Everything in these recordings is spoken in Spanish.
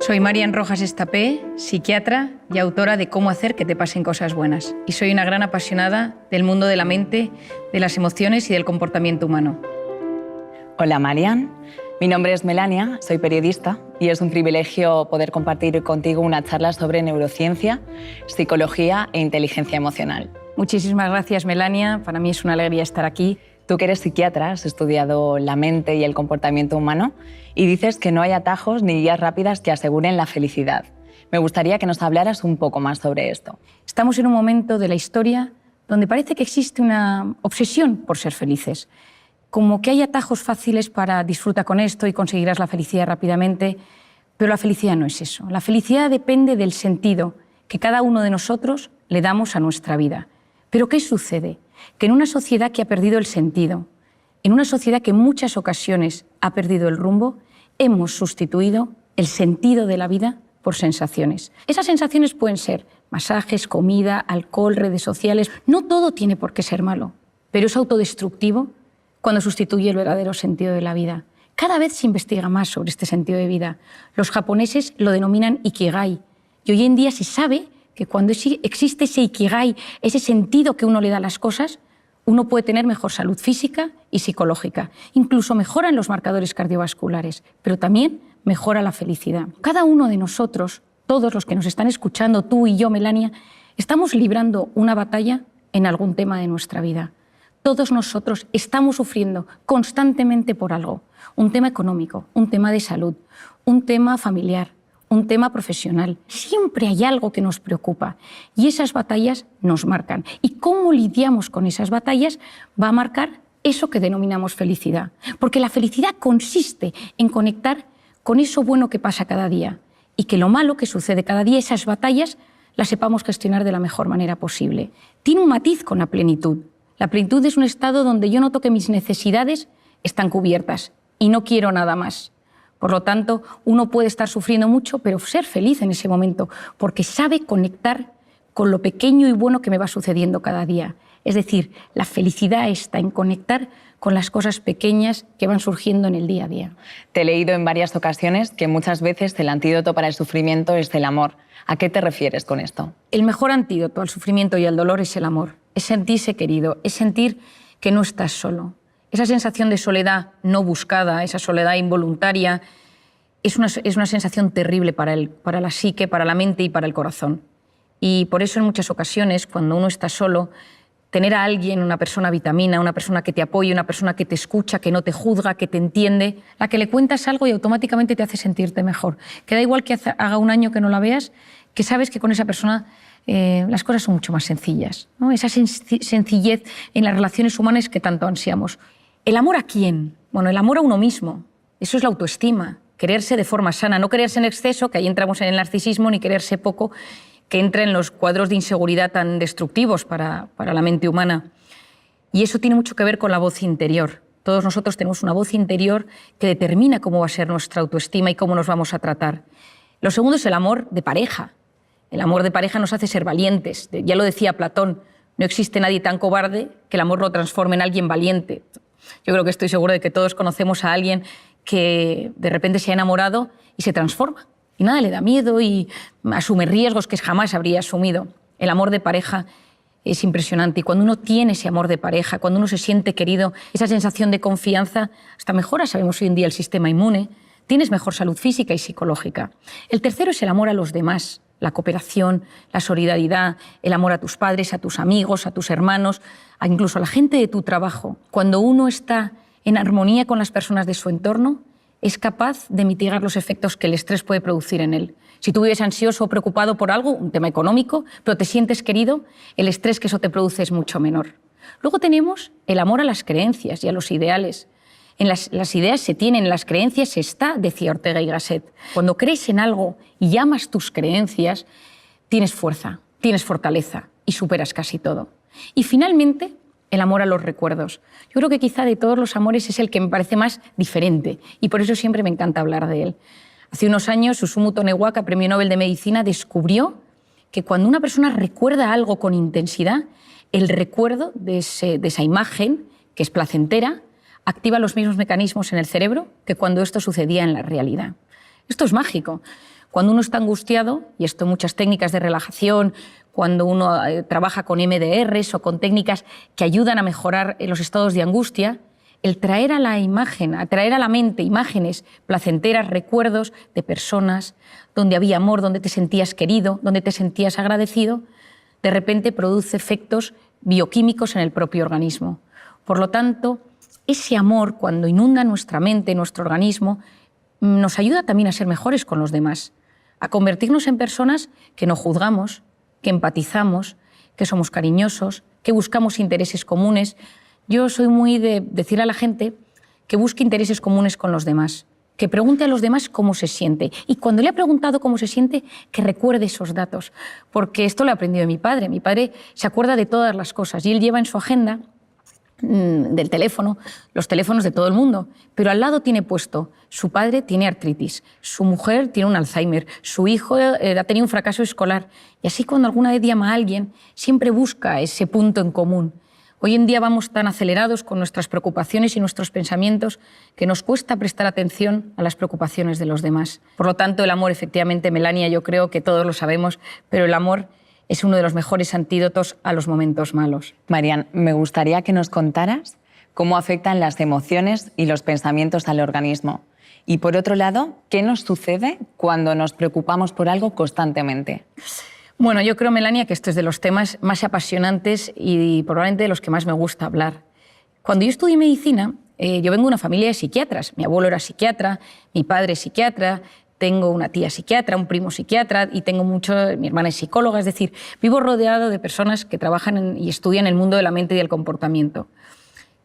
Soy Marian Rojas Estapé, psiquiatra y autora de Cómo hacer que te pasen cosas buenas. Y soy una gran apasionada del mundo de la mente, de las emociones y del comportamiento humano. Hola Marian, mi nombre es Melania, soy periodista y es un privilegio poder compartir contigo una charla sobre neurociencia, psicología e inteligencia emocional. Muchísimas gracias, Melania. Para mí es una alegría estar aquí. Tú que eres psiquiatra, has estudiado la mente y el comportamiento humano y dices que no hay atajos ni guías rápidas que aseguren la felicidad. Me gustaría que nos hablaras un poco más sobre esto. Estamos en un momento de la historia donde parece que existe una obsesión por ser felices. Como que hay atajos fáciles para disfrutar con esto y conseguirás la felicidad rápidamente, pero la felicidad no es eso. La felicidad depende del sentido que cada uno de nosotros le damos a nuestra vida. ¿Pero qué sucede? Que en una sociedad que ha perdido el sentido, en una sociedad que en muchas ocasiones ha perdido el rumbo, hemos sustituido el sentido de la vida por sensaciones. Esas sensaciones pueden ser masajes, comida, alcohol, redes sociales. No todo tiene por qué ser malo, pero es autodestructivo cuando sustituye el verdadero sentido de la vida. Cada vez se investiga más sobre este sentido de vida. Los japoneses lo denominan Ikigai y hoy en día se sabe que cuando existe ese Ikigai, ese sentido que uno le da a las cosas, uno puede tener mejor salud física y psicológica. Incluso mejoran los marcadores cardiovasculares, pero también mejora la felicidad. Cada uno de nosotros, todos los que nos están escuchando, tú y yo, Melania, estamos librando una batalla en algún tema de nuestra vida. Todos nosotros estamos sufriendo constantemente por algo. Un tema económico, un tema de salud, un tema familiar, un tema profesional. Siempre hay algo que nos preocupa y esas batallas nos marcan. Y cómo lidiamos con esas batallas va a marcar eso que denominamos felicidad. Porque la felicidad consiste en conectar con eso bueno que pasa cada día y que lo malo que sucede cada día, esas batallas, las sepamos gestionar de la mejor manera posible. Tiene un matiz con la plenitud. La plenitud es un estado donde yo noto que mis necesidades están cubiertas y no quiero nada más. Por lo tanto, uno puede estar sufriendo mucho, pero ser feliz en ese momento, porque sabe conectar con lo pequeño y bueno que me va sucediendo cada día. Es decir, la felicidad está en conectar con las cosas pequeñas que van surgiendo en el día a día. Te he leído en varias ocasiones que muchas veces el antídoto para el sufrimiento es el amor. ¿A qué te refieres con esto? El mejor antídoto al sufrimiento y al dolor es el amor. Es sentirse querido, es sentir que no estás solo. Esa sensación de soledad no buscada, esa soledad involuntaria, es una sensación terrible para la psique, para la mente y para el corazón. Y por eso en muchas ocasiones, cuando uno está solo, tener a alguien, una persona vitamina, una persona que te apoye, una persona que te escucha, que no te juzga, que te entiende, la que le cuentas algo y automáticamente te hace sentirte mejor. Que da igual que haga un año que no la veas, que sabes que con esa persona las cosas son mucho más sencillas, ¿no? Esa sencillez en las relaciones humanas que tanto ansiamos. ¿El amor a quién? Bueno, el amor a uno mismo. Eso es la autoestima. Quererse de forma sana, no quererse en exceso, que ahí entramos en el narcisismo, ni quererse poco, que entra en los cuadros de inseguridad tan destructivos para la mente humana. Y eso tiene mucho que ver con la voz interior. Todos nosotros tenemos una voz interior que determina cómo va a ser nuestra autoestima y cómo nos vamos a tratar. Lo segundo es el amor de pareja. El amor de pareja nos hace ser valientes. Ya lo decía Platón, no existe nadie tan cobarde que el amor lo transforme en alguien valiente. Yo creo que estoy segura de que todos conocemos a alguien que de repente se ha enamorado y se transforma. Y nada le da miedo y asume riesgos que jamás habría asumido. El amor de pareja es impresionante. Y cuando uno tiene ese amor de pareja, cuando uno se siente querido, esa sensación de confianza, hasta mejora, sabemos hoy en día, el sistema inmune. Tienes mejor salud física y psicológica. El tercero es el amor a los demás. La cooperación, la solidaridad, el amor a tus padres, a tus amigos, a tus hermanos, incluso a la gente de tu trabajo. Cuando uno está en armonía con las personas de su entorno, es capaz de mitigar los efectos que el estrés puede producir en él. Si tú vives ansioso o preocupado por algo, un tema económico, pero te sientes querido, el estrés que eso te produce es mucho menor. Luego tenemos el amor a las creencias y a los ideales. En las ideas se tienen, en las creencias se está, decía Ortega y Gasset. Cuando crees en algo y amas tus creencias, tienes fuerza, tienes fortaleza y superas casi todo. Y finalmente, el amor a los recuerdos. Yo creo que quizá de todos los amores es el que me parece más diferente y por eso siempre me encanta hablar de él. Hace unos años, Susumu Tonewaka, Premio Nobel de Medicina, descubrió que cuando una persona recuerda algo con intensidad, el recuerdo de esa imagen, que es placentera, activa los mismos mecanismos en el cerebro que cuando esto sucedía en la realidad. Esto es mágico. Cuando uno está angustiado, y esto en muchas técnicas de relajación, cuando uno trabaja con MDRs o con técnicas que ayudan a mejorar los estados de angustia, el traer a la imagen, atraer a la mente imágenes placenteras, recuerdos de personas donde había amor, donde te sentías querido, donde te sentías agradecido, de repente produce efectos bioquímicos en el propio organismo. Por lo tanto, ese amor, cuando inunda nuestra mente, nuestro organismo, nos ayuda también a ser mejores con los demás, a convertirnos en personas que no juzgamos, que empatizamos, que somos cariñosos, que buscamos intereses comunes. Yo soy muy de decirle a la gente que busque intereses comunes con los demás, que pregunte a los demás cómo se siente. Y cuando le ha preguntado cómo se siente, que recuerde esos datos. Porque esto lo he aprendido de mi padre. Mi padre se acuerda de todas las cosas y él lleva en su agenda del teléfono, los teléfonos de todo el mundo, pero al lado tiene puesto, su padre tiene artritis, su mujer tiene un Alzheimer, su hijo ha tenido un fracaso escolar, y así cuando alguna vez llama a alguien, siempre busca ese punto en común. Hoy en día vamos tan acelerados con nuestras preocupaciones y nuestros pensamientos que nos cuesta prestar atención a las preocupaciones de los demás. Por lo tanto, el amor, efectivamente, Melania, yo creo que todos lo sabemos, pero el amor es uno de los mejores antídotos a los momentos malos. Marian, me gustaría que nos contaras cómo afectan las emociones y los pensamientos al organismo. Y por otro lado, ¿qué nos sucede cuando nos preocupamos por algo constantemente? Bueno, yo creo, Melania, que esto es de los temas más apasionantes y probablemente de los que más me gusta hablar. Cuando yo estudié medicina, yo vengo de una familia de psiquiatras. Mi abuelo era psiquiatra, mi padre es psiquiatra, tengo una tía psiquiatra, un primo psiquiatra y tengo mi hermana es psicóloga, es decir, vivo rodeado de personas que trabajan y estudian el mundo de la mente y del comportamiento.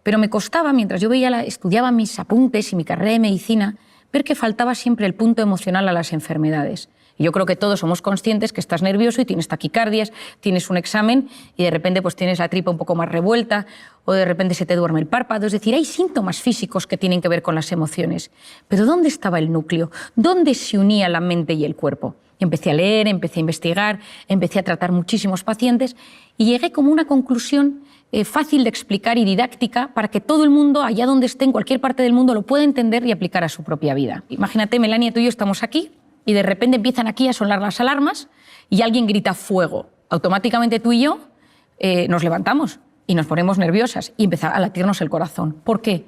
Pero me costaba, mientras yo estudiaba mis apuntes y mi carrera de medicina, ver que faltaba siempre el punto emocional a las enfermedades. Y yo creo que todos somos conscientes que estás nervioso y tienes taquicardias, tienes un examen y de repente pues tienes la tripa un poco más revuelta o de repente se te duerme el párpado. Es decir, hay síntomas físicos que tienen que ver con las emociones. Pero ¿dónde estaba el núcleo? ¿Dónde se unía la mente y el cuerpo? Y empecé a leer, empecé a investigar, empecé a tratar muchísimos pacientes y llegué como a una conclusión fácil de explicar y didáctica para que todo el mundo, allá donde esté, en cualquier parte del mundo, lo pueda entender y aplicar a su propia vida. Imagínate, Melania, tú y yo estamos aquí y de repente empiezan aquí a sonar las alarmas y alguien grita fuego. Automáticamente tú y yo nos levantamos y nos ponemos nerviosas y empieza a latirnos el corazón. ¿Por qué?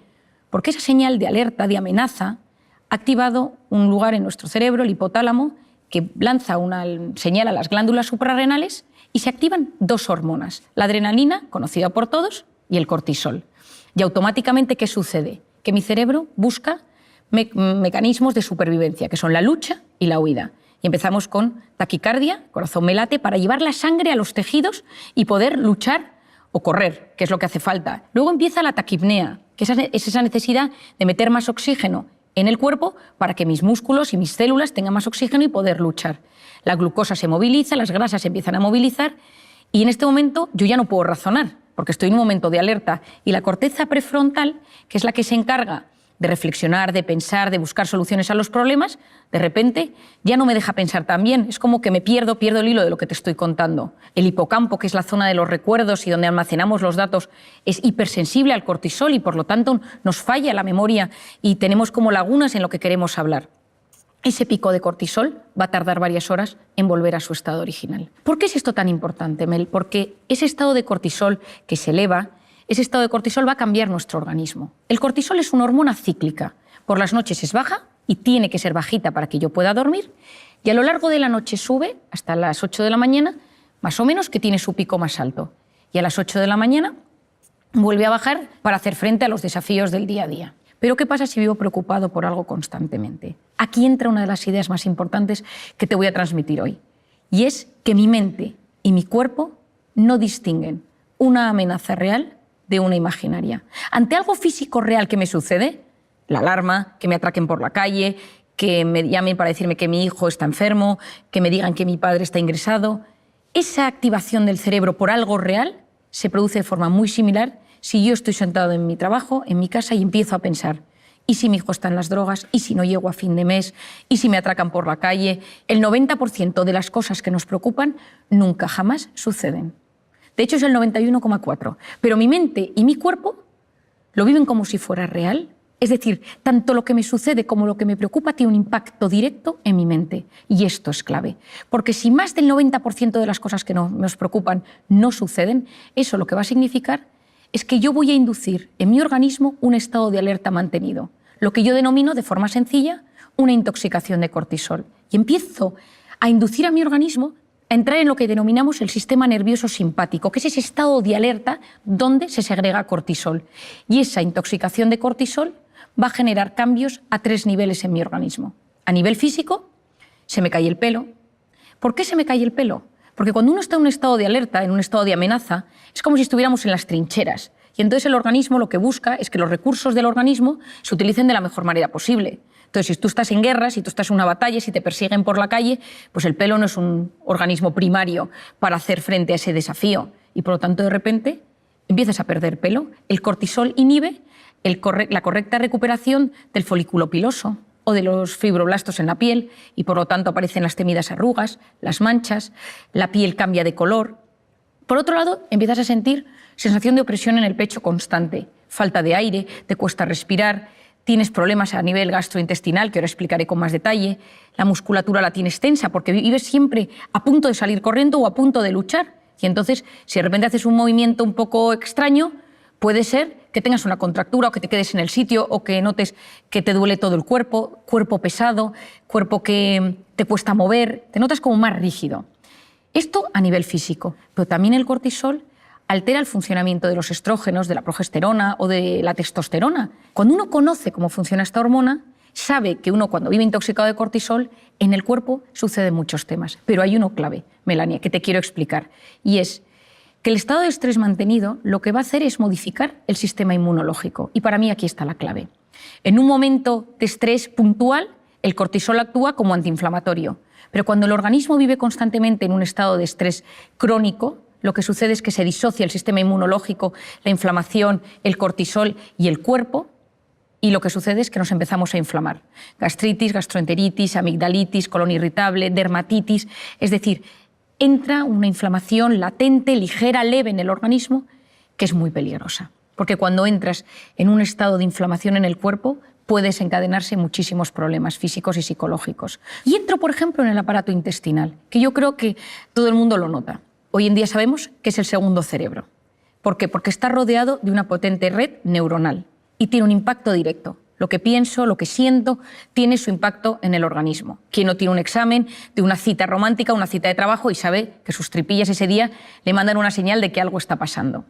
Porque esa señal de alerta, de amenaza, ha activado un lugar en nuestro cerebro, el hipotálamo, que lanza una señal a las glándulas suprarrenales y se activan dos hormonas, la adrenalina, conocida por todos, y el cortisol. Y automáticamente, ¿qué sucede? Que mi cerebro busca mecanismos de supervivencia, que son la lucha y la huida. Y empezamos con taquicardia, corazón me late, para llevar la sangre a los tejidos y poder luchar o correr, que es lo que hace falta. Luego empieza la taquipnea, que es esa necesidad de meter más oxígeno en el cuerpo para que mis músculos y mis células tengan más oxígeno y poder luchar. La glucosa se moviliza, las grasas se empiezan a movilizar y en este momento yo ya no puedo razonar porque estoy en un momento de alerta y la corteza prefrontal, que es la que se encarga de reflexionar, de pensar, de buscar soluciones a los problemas, de repente ya no me deja pensar tan bien. Es como que me pierdo el hilo de lo que te estoy contando. El hipocampo, que es la zona de los recuerdos y donde almacenamos los datos, es hipersensible al cortisol y por lo tanto nos falla la memoria y tenemos como lagunas en lo que queremos hablar. Ese pico de cortisol va a tardar varias horas en volver a su estado original. ¿Por qué es esto tan importante, Mel? Porque ese estado de cortisol que se eleva, ese estado de cortisol va a cambiar nuestro organismo. El cortisol es una hormona cíclica. Por las noches es baja y tiene que ser bajita para que yo pueda dormir. Y a lo largo de la noche sube hasta las 8 de la mañana, más o menos, que tiene su pico más alto. Y a las 8 de la mañana vuelve a bajar para hacer frente a los desafíos del día a día. Pero ¿qué pasa si vivo preocupado por algo constantemente? Aquí entra una de las ideas más importantes que te voy a transmitir hoy. Y es que mi mente y mi cuerpo no distinguen una amenaza real de una imaginaria. Ante algo físico real que me sucede, la alarma, que me atraquen por la calle, que me llamen para decirme que mi hijo está enfermo, que me digan que mi padre está ingresado, esa activación del cerebro por algo real se produce de forma muy similar si yo estoy sentado en mi trabajo, en mi casa, y empiezo a pensar, ¿y si mi hijo está en las drogas? ¿Y si no llego a fin de mes? ¿Y si me atracan por la calle? El 90% de las cosas que nos preocupan nunca jamás suceden. De hecho, es el 91,4%. Pero mi mente y mi cuerpo lo viven como si fuera real Es decir, tanto lo que me sucede como lo que me preocupa tiene un impacto directo en mi mente. Y esto es clave. Porque si más del 90% de las cosas que nos preocupan no suceden, eso lo que va a significar es que yo voy a inducir en mi organismo un estado de alerta mantenido. Lo que yo denomino, de forma sencilla, una intoxicación de cortisol. Y empiezo a inducir a mi organismo a entrar en lo que denominamos el sistema nervioso simpático, que es ese estado de alerta donde se segrega cortisol. Y esa intoxicación de cortisol va a generar cambios a 3 niveles en mi organismo. A nivel físico, se me cae el pelo. ¿Por qué se me cae el pelo? Porque cuando uno está en un estado de alerta, en un estado de amenaza, es como si estuviéramos en las trincheras. Y entonces el organismo lo que busca es que los recursos del organismo se utilicen de la mejor manera posible. Entonces, si tú estás en guerra, si tú estás en una batalla, si te persiguen por la calle, pues el pelo no es un organismo primario para hacer frente a ese desafío. Y por lo tanto, de repente, empiezas a perder pelo. El cortisol inhibe la correcta recuperación del folículo piloso o de los fibroblastos en la piel y por lo tanto aparecen las temidas arrugas, las manchas, la piel cambia de color. Por otro lado, empiezas a sentir sensación de opresión en el pecho constante, falta de aire, te cuesta respirar, tienes problemas a nivel gastrointestinal, que ahora explicaré con más detalle, la musculatura la tienes tensa porque vives siempre a punto de salir corriendo o a punto de luchar. Y entonces, si de repente haces un movimiento un poco extraño, puede ser que tengas una contractura o que te quedes en el sitio o que notes que te duele todo el cuerpo, cuerpo pesado, cuerpo que te cuesta mover, te notas como más rígido. Esto a nivel físico, pero también el cortisol altera el funcionamiento de los estrógenos, de la progesterona o de la testosterona. Cuando uno conoce cómo funciona esta hormona, sabe que uno cuando vive intoxicado de cortisol, en el cuerpo suceden muchos temas. Pero hay uno clave, Melania, que te quiero explicar, y es que el estado de estrés mantenido lo que va a hacer es modificar el sistema inmunológico. Y para mí aquí está la clave. En un momento de estrés puntual, el cortisol actúa como antiinflamatorio. Pero cuando el organismo vive constantemente en un estado de estrés crónico, lo que sucede es que se disocia el sistema inmunológico, la inflamación, el cortisol y el cuerpo, y lo que sucede es que nos empezamos a inflamar. Gastritis, gastroenteritis, amigdalitis, colon irritable, dermatitis, es decir, entra una inflamación latente, ligera, leve en el organismo, que es muy peligrosa. Porque cuando entras en un estado de inflamación en el cuerpo, puede desencadenarse muchísimos problemas físicos y psicológicos. Y entro, por ejemplo, en el aparato intestinal, que yo creo que todo el mundo lo nota. Hoy en día sabemos que es el segundo cerebro. ¿Por qué? Porque está rodeado de una potente red neuronal y tiene un impacto directo. Lo que pienso, lo que siento, tiene su impacto en el organismo. Quien no tiene un examen de una cita romántica, una cita de trabajo y sabe que sus tripillas ese día le mandan una señal de que algo está pasando.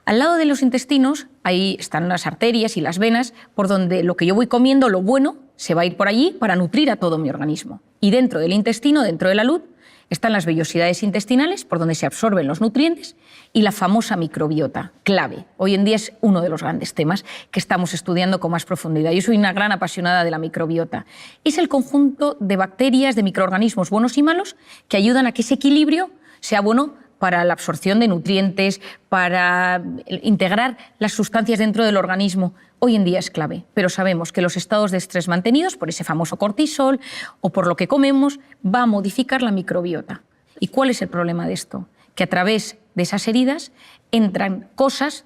Al lado de los intestinos, ahí están las arterias y las venas, por donde lo que yo voy comiendo, lo bueno, se va a ir por allí para nutrir a todo mi organismo. Y dentro del intestino, dentro de la luz, están las vellosidades intestinales, por donde se absorben los nutrientes, y la famosa microbiota, clave. Hoy en día es uno de los grandes temas que estamos estudiando con más profundidad. Yo soy una gran apasionada de la microbiota. Es el conjunto de bacterias, de microorganismos buenos y malos, que ayudan a que ese equilibrio sea bueno para la absorción de nutrientes, para integrar las sustancias dentro del organismo. Hoy en día es clave, pero sabemos que los estados de estrés mantenidos por ese famoso cortisol o por lo que comemos va a modificar la microbiota. ¿Y cuál es el problema de esto? Que a través de esas heridas entran cosas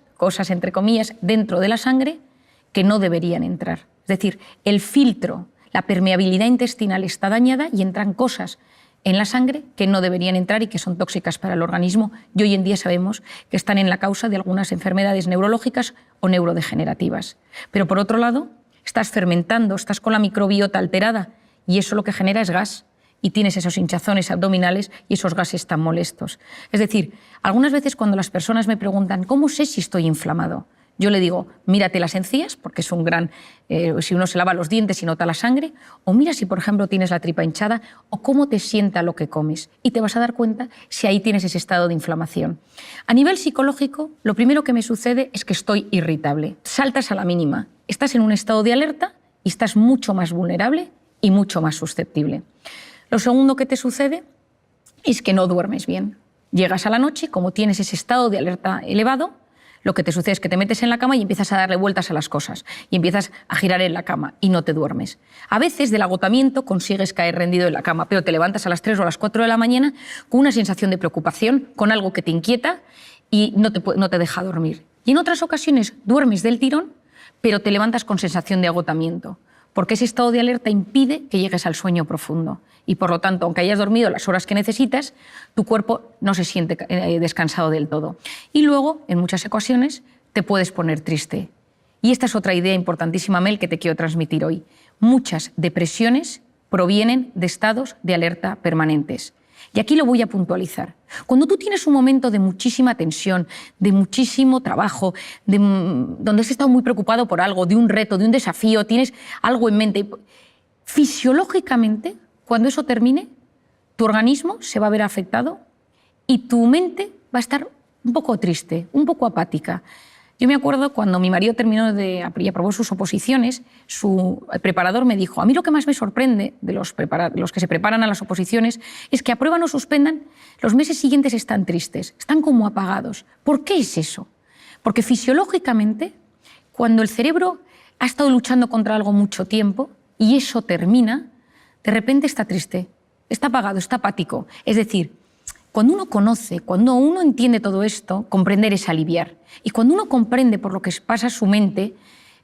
entre comillas, dentro de la sangre que no deberían entrar. Es decir, el filtro, la permeabilidad intestinal está dañada y entran cosas en la sangre que no deberían entrar y que son tóxicas para el organismo, y hoy en día sabemos que están en la causa de algunas enfermedades neurológicas o neurodegenerativas. Pero por otro lado, estás fermentando, estás con la microbiota alterada y eso lo que genera es gas y tienes esos hinchazones abdominales y esos gases tan molestos. Es decir, algunas veces cuando las personas me preguntan ¿cómo sé si estoy inflamado? Yo le digo, mírate las encías, porque es un gran... si uno se lava los dientes y nota la sangre, o mira si, por ejemplo, tienes la tripa hinchada, o cómo te sienta lo que comes. Y te vas a dar cuenta si ahí tienes ese estado de inflamación. A nivel psicológico, lo primero que me sucede es que estoy irritable. Saltas a la mínima. Estás en un estado de alerta y estás mucho más vulnerable y mucho más susceptible. Lo segundo que te sucede es que no duermes bien. Llegas a la noche, como tienes ese estado de alerta elevado, lo que te sucede es que te metes en la cama y empiezas a darle vueltas a las cosas y empiezas a girar en la cama y no te duermes. A veces del agotamiento consigues caer rendido en la cama, pero te levantas a las 3 o a las 4 de la mañana con una sensación de preocupación, con algo que te inquieta y no te deja dormir. Y en otras ocasiones duermes del tirón, pero te levantas con sensación de agotamiento, porque ese estado de alerta impide que llegues al sueño profundo. Y por lo tanto, aunque hayas dormido las horas que necesitas, tu cuerpo no se siente descansado del todo. Y luego, en muchas ocasiones, te puedes poner triste. Y esta es otra idea importantísima, Mel, que te quiero transmitir hoy. Muchas depresiones provienen de estados de alerta permanentes. Y aquí lo voy a puntualizar. Cuando tú tienes un momento de muchísima tensión, de muchísimo trabajo, donde has estado muy preocupado por algo, de un reto, de un desafío, tienes algo en mente, fisiológicamente, cuando eso termine, tu organismo se va a ver afectado y tu mente va a estar un poco triste, un poco apática. Yo me acuerdo cuando mi marido terminó y aprobó sus oposiciones, su preparador me dijo: a mí lo que más me sorprende de los que se preparan a las oposiciones es que aprueban o suspendan, los meses siguientes están tristes, están como apagados. ¿Por qué es eso? Porque fisiológicamente, cuando el cerebro ha estado luchando contra algo mucho tiempo y eso termina, de repente está triste, está apagado, está apático. Es decir, cuando uno conoce, cuando uno entiende todo esto, comprender es aliviar. Y cuando uno comprende por lo que pasa su mente,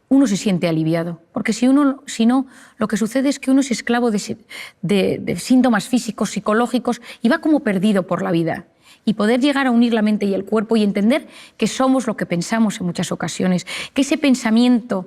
uno se siente aliviado. Porque si no, lo que sucede es que uno es esclavo de síntomas físicos, psicológicos, y va como perdido por la vida. Y poder llegar a unir la mente y el cuerpo y entender que somos lo que pensamos en muchas ocasiones, que ese pensamiento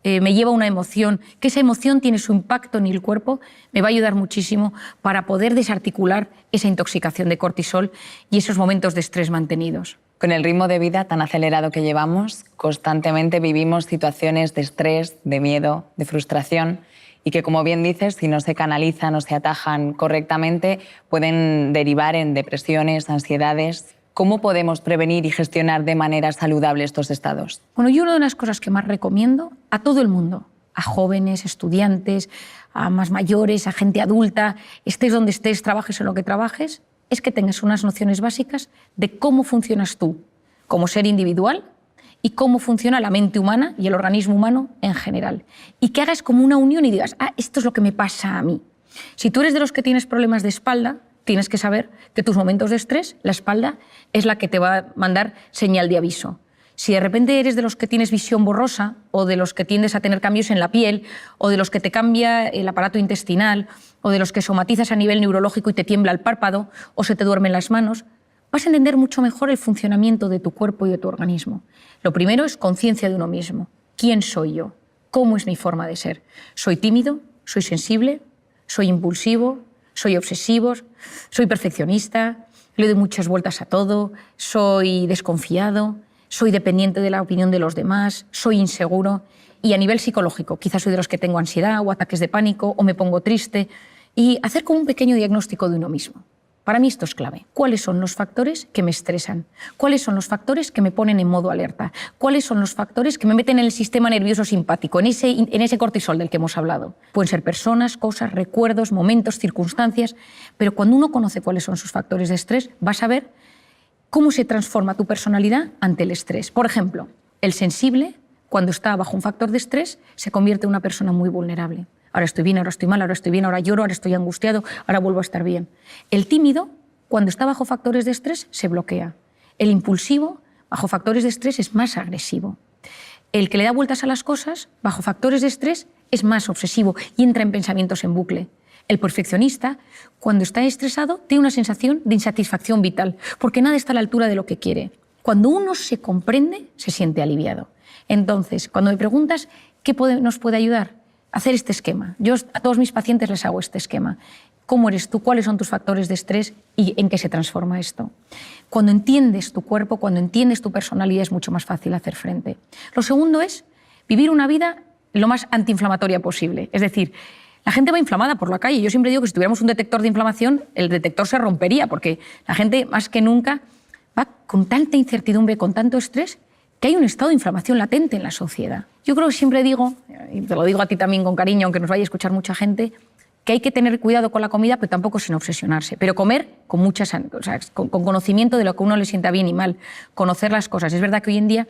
me lleva a una emoción, que esa emoción tiene su impacto en el cuerpo, me va a ayudar muchísimo para poder desarticular esa intoxicación de cortisol y esos momentos de estrés mantenidos. Con el ritmo de vida tan acelerado que llevamos, constantemente vivimos situaciones de estrés, de miedo, de frustración y que, como bien dices, si no se canalizan o se atajan correctamente, pueden derivar en depresiones, ansiedades. ¿Cómo podemos prevenir y gestionar de manera saludable estos estados? Bueno, yo una de las cosas que más recomiendo a todo el mundo, a jóvenes, estudiantes, a más mayores, a gente adulta, estés donde estés, trabajes en lo que trabajes, es que tengas unas nociones básicas de cómo funcionas tú como ser individual y cómo funciona la mente humana y el organismo humano en general. Y que hagas como una unión y digas: ah, esto es lo que me pasa a mí. Si tú eres de los que tienes problemas de espalda, tienes que saber que tus momentos de estrés, la espalda es la que te va a mandar señal de aviso. Si de repente eres de los que tienes visión borrosa o de los que tiendes a tener cambios en la piel o de los que te cambia el aparato intestinal o de los que somatizas a nivel neurológico y te tiembla el párpado o se te duermen las manos, vas a entender mucho mejor el funcionamiento de tu cuerpo y de tu organismo. Lo primero es conciencia de uno mismo. ¿Quién soy yo? ¿Cómo es mi forma de ser? ¿Soy tímido? ¿Soy sensible? ¿Soy impulsivo? ¿Soy obsesivo? ¿Soy perfeccionista? ¿Le doy muchas vueltas a todo? ¿Soy desconfiado? ¿Soy dependiente de la opinión de los demás? ¿Soy inseguro? Y a nivel psicológico, quizás soy de los que tengo ansiedad o ataques de pánico o me pongo triste. Y hacer como un pequeño diagnóstico de uno mismo. Para mí esto es clave. ¿Cuáles son los factores que me estresan? ¿Cuáles son los factores que me ponen en modo alerta? ¿Cuáles son los factores que me meten en el sistema nervioso simpático, en ese cortisol del que hemos hablado? Pueden ser personas, cosas, recuerdos, momentos, circunstancias, pero cuando uno conoce cuáles son sus factores de estrés, vas a ver cómo se transforma tu personalidad ante el estrés. Por ejemplo, el sensible, cuando está bajo un factor de estrés, se convierte en una persona muy vulnerable. Ahora estoy bien, ahora estoy mal, ahora estoy bien, ahora lloro, ahora estoy angustiado, ahora vuelvo a estar bien. El tímido, cuando está bajo factores de estrés, se bloquea. El impulsivo, bajo factores de estrés, es más agresivo. El que le da vueltas a las cosas, bajo factores de estrés, es más obsesivo y entra en pensamientos en bucle. El perfeccionista, cuando está estresado, tiene una sensación de insatisfacción vital, porque nada está a la altura de lo que quiere. Cuando uno se comprende, se siente aliviado. Entonces, cuando me preguntas qué nos puede ayudar, hacer este esquema. Yo a todos mis pacientes les hago este esquema. ¿Cómo eres tú? ¿Cuáles son tus factores de estrés? ¿Y en qué se transforma esto? Cuando entiendes tu cuerpo, cuando entiendes tu personalidad, es mucho más fácil hacer frente. Lo segundo es vivir una vida lo más antiinflamatoria posible. Es decir, la gente va inflamada por la calle. Yo siempre digo que si tuviéramos un detector de inflamación, el detector se rompería, porque la gente, más que nunca, va con tanta incertidumbre, con tanto estrés, que hay un estado de inflamación latente en la sociedad. Yo creo que siempre digo, y te lo digo a ti también con cariño, aunque nos vaya a escuchar mucha gente, que hay que tener cuidado con la comida, pero tampoco sin obsesionarse. Pero comer con con conocimiento de lo que a uno le sienta bien y mal, conocer las cosas. Es verdad que hoy en día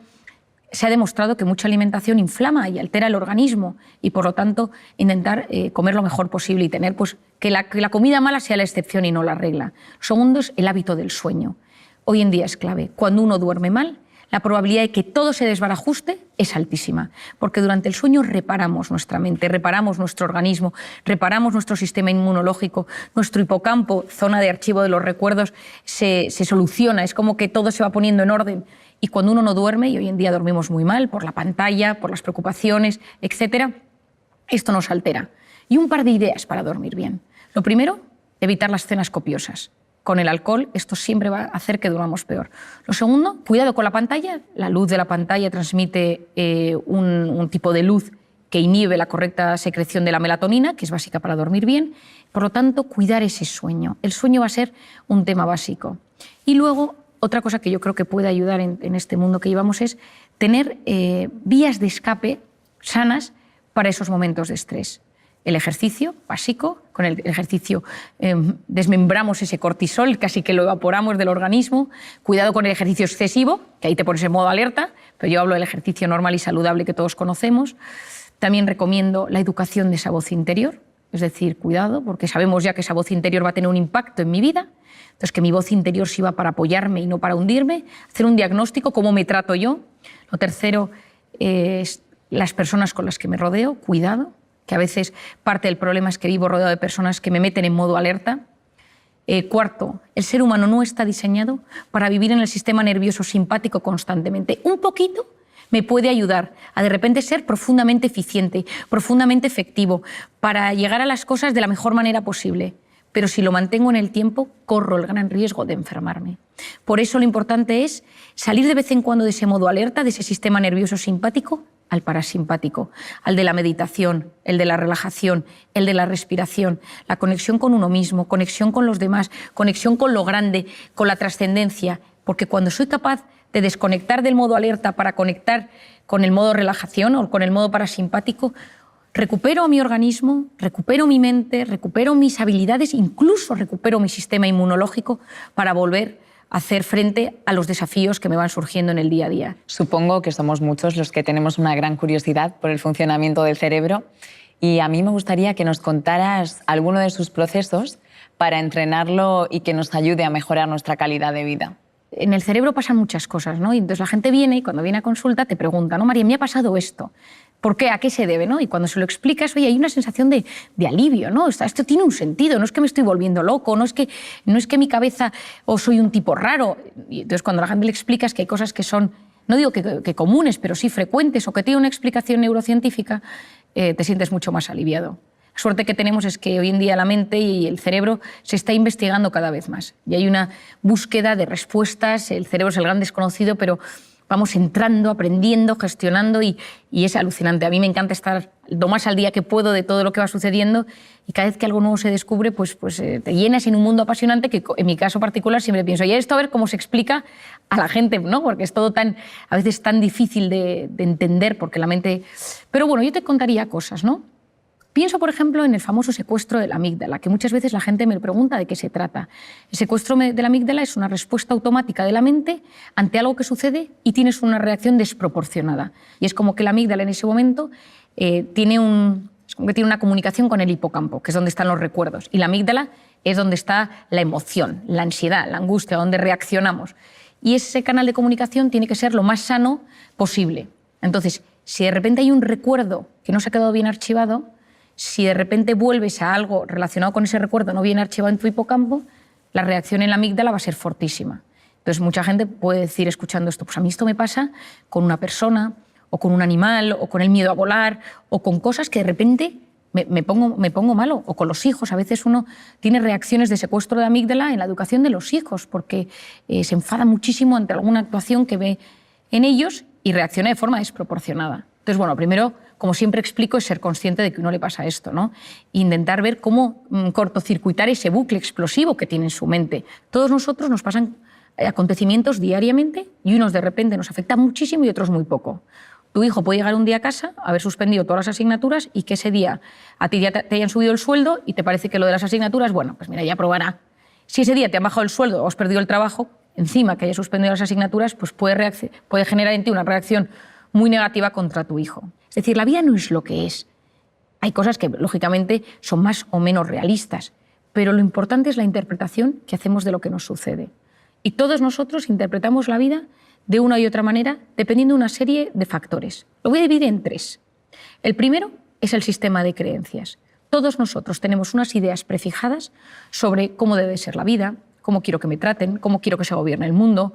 se ha demostrado que mucha alimentación inflama y altera el organismo y, por lo tanto, intentar comer lo mejor posible y tener que la comida mala sea la excepción y no la regla. Lo segundo es el hábito del sueño. Hoy en día es clave. Cuando uno duerme mal, la probabilidad de que todo se desbarajuste es altísima, porque durante el sueño reparamos nuestra mente, reparamos nuestro organismo, reparamos nuestro sistema inmunológico, nuestro hipocampo, zona de archivo de los recuerdos, se soluciona, es como que todo se va poniendo en orden. Y cuando uno no duerme, y hoy en día dormimos muy mal por la pantalla, por las preocupaciones, etc., esto nos altera. Y un par de ideas para dormir bien. Lo primero, evitar las cenas copiosas. Con el alcohol esto siempre va a hacer que durmamos peor. Lo segundo, cuidado con la pantalla. La luz de la pantalla transmite un tipo de luz que inhibe la correcta secreción de la melatonina, que es básica para dormir bien. Por lo tanto, cuidar ese sueño. El sueño va a ser un tema básico. Y luego, otra cosa que yo creo que puede ayudar en este mundo que llevamos es tener vías de escape sanas para esos momentos de estrés. El ejercicio básico, con el ejercicio desmembramos ese cortisol, casi que lo evaporamos del organismo. Cuidado con el ejercicio excesivo, que ahí te pones en modo alerta, pero yo hablo del ejercicio normal y saludable que todos conocemos. También recomiendo la educación de esa voz interior, es decir, cuidado, porque sabemos ya que esa voz interior va a tener un impacto en mi vida, entonces que mi voz interior sirva para apoyarme y no para hundirme, hacer un diagnóstico, cómo me trato yo. Lo tercero es las personas con las que me rodeo, cuidado, que a veces parte del problema es que vivo rodeado de personas que me meten en modo alerta. Cuarto, el ser humano no está diseñado para vivir en el sistema nervioso simpático constantemente. Un poquito me puede ayudar a de repente ser profundamente eficiente, profundamente efectivo, para llegar a las cosas de la mejor manera posible. Pero si lo mantengo en el tiempo, corro el gran riesgo de enfermarme. Por eso lo importante es salir de vez en cuando de ese modo alerta, de ese sistema nervioso simpático, al parasimpático, al de la meditación, el de la relajación, el de la respiración, la conexión con uno mismo, conexión con los demás, conexión con lo grande, con la trascendencia, porque cuando soy capaz de desconectar del modo alerta para conectar con el modo relajación o con el modo parasimpático, recupero mi organismo, recupero mi mente, recupero mis habilidades, incluso recupero mi sistema inmunológico para volver a hacer frente a los desafíos que me van surgiendo en el día a día. Supongo que somos muchos los que tenemos una gran curiosidad por el funcionamiento del cerebro y a mí me gustaría que nos contaras alguno de sus procesos para entrenarlo y que nos ayude a mejorar nuestra calidad de vida. En el cerebro pasan muchas cosas, ¿no? Y entonces la gente viene y cuando viene a consulta te pregunta, ¿no, María, me ha pasado esto? ¿Por qué? ¿A qué se debe? ¿No? Y cuando se lo explicas, oye, hay una sensación de alivio, ¿no? Esto tiene un sentido, no es que me estoy volviendo loco, no es que mi cabeza o soy un tipo raro. Y entonces cuando a la gente le explicas que hay cosas que son, no digo que comunes, pero sí frecuentes o que tienen una explicación neurocientífica, te sientes mucho más aliviado. La suerte que tenemos es que hoy en día la mente y el cerebro se está investigando cada vez más y hay una búsqueda de respuestas, el cerebro es el gran desconocido, pero vamos entrando, aprendiendo, gestionando y es alucinante. A mí me encanta estar lo más al día que puedo de todo lo que va sucediendo y cada vez que algo nuevo se descubre, pues te llenas en un mundo apasionante que en mi caso particular siempre pienso, y esto a ver cómo se explica a la gente, ¿no? Porque es todo a veces tan difícil de entender porque la mente... Pero bueno, yo te contaría cosas, ¿no? Pienso, por ejemplo, en el famoso secuestro de la amígdala, que muchas veces la gente me pregunta de qué se trata. El secuestro de la amígdala es una respuesta automática de la mente ante algo que sucede y tienes una reacción desproporcionada. Y es como que la amígdala en ese momento tiene una comunicación con el hipocampo, que es donde están los recuerdos. Y la amígdala es donde está la emoción, la ansiedad, la angustia, donde reaccionamos. Y ese canal de comunicación tiene que ser lo más sano posible. Entonces, si de repente hay un recuerdo que no se ha quedado bien archivado, si de repente vuelves a algo relacionado con ese recuerdo no bien archivado en tu hipocampo, la reacción en la amígdala va a ser fortísima. Entonces, mucha gente puede decir, escuchando esto, pues a mí esto me pasa con una persona, o con un animal, o con el miedo a volar, o con cosas que de repente me pongo malo, o con los hijos. A veces uno tiene reacciones de secuestro de amígdala en la educación de los hijos, porque se enfada muchísimo ante alguna actuación que ve en ellos y reacciona de forma desproporcionada. Entonces, bueno, primero, como siempre explico, es ser consciente de que a uno le pasa esto, ¿no? E intentar ver cómo cortocircuitar ese bucle explosivo que tiene en su mente. Todos nosotros nos pasan acontecimientos diariamente y unos de repente nos afectan muchísimo y otros muy poco. Tu hijo puede llegar un día a casa, haber suspendido todas las asignaturas y que ese día a ti ya te hayan subido el sueldo y te parece que lo de las asignaturas, bueno, pues mira, ya probará. Si ese día te han bajado el sueldo o has perdido el trabajo, encima que hayas suspendido las asignaturas, pues puede generar en ti una reacción muy negativa contra tu hijo. Es decir, la vida no es lo que es. Hay cosas que, lógicamente, son más o menos realistas, pero lo importante es la interpretación que hacemos de lo que nos sucede. Y todos nosotros interpretamos la vida de una y otra manera dependiendo de una serie de factores. Lo voy a dividir en 3. El primero es el sistema de creencias. Todos nosotros tenemos unas ideas prefijadas sobre cómo debe ser la vida, cómo quiero que me traten, cómo quiero que se gobierne el mundo.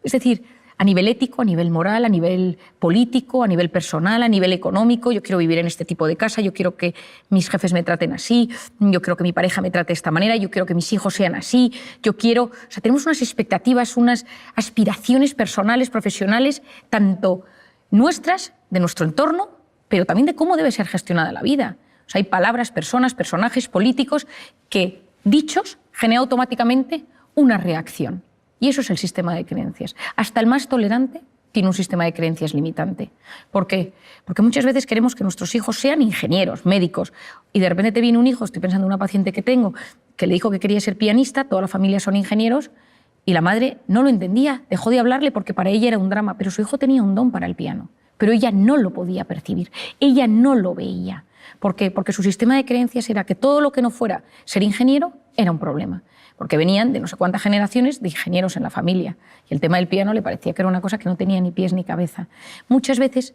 Es decir, a nivel ético, a nivel moral, a nivel político, a nivel personal, a nivel económico. Yo quiero vivir en este tipo de casa, yo quiero que mis jefes me traten así, yo quiero que mi pareja me trate de esta manera, yo quiero que mis hijos sean así, yo quiero... O sea, tenemos unas expectativas, unas aspiraciones personales, profesionales, tanto nuestras, de nuestro entorno, pero también de cómo debe ser gestionada la vida. O sea, hay palabras, personas, personajes políticos que, dichos, generan automáticamente una reacción. Y eso es el sistema de creencias. Hasta el más tolerante tiene un sistema de creencias limitante. ¿Por qué? Porque muchas veces queremos que nuestros hijos sean ingenieros, médicos, y de repente te viene un hijo, estoy pensando en una paciente que tengo, que le dijo que quería ser pianista, toda la familia son ingenieros, y la madre no lo entendía, dejó de hablarle porque para ella era un drama, pero su hijo tenía un don para el piano, pero ella no lo podía percibir, ella no lo veía. ¿Por qué? Porque su sistema de creencias era que todo lo que no fuera ser ingeniero era un problema, porque venían de no sé cuántas generaciones de ingenieros en la familia y el tema del piano le parecía que era una cosa que no tenía ni pies ni cabeza. Muchas veces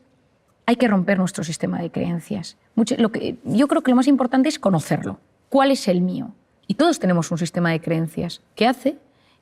hay que romper nuestro sistema de creencias. Yo creo que lo más importante es conocerlo. ¿Cuál es el mío? Y todos tenemos un sistema de creencias que hace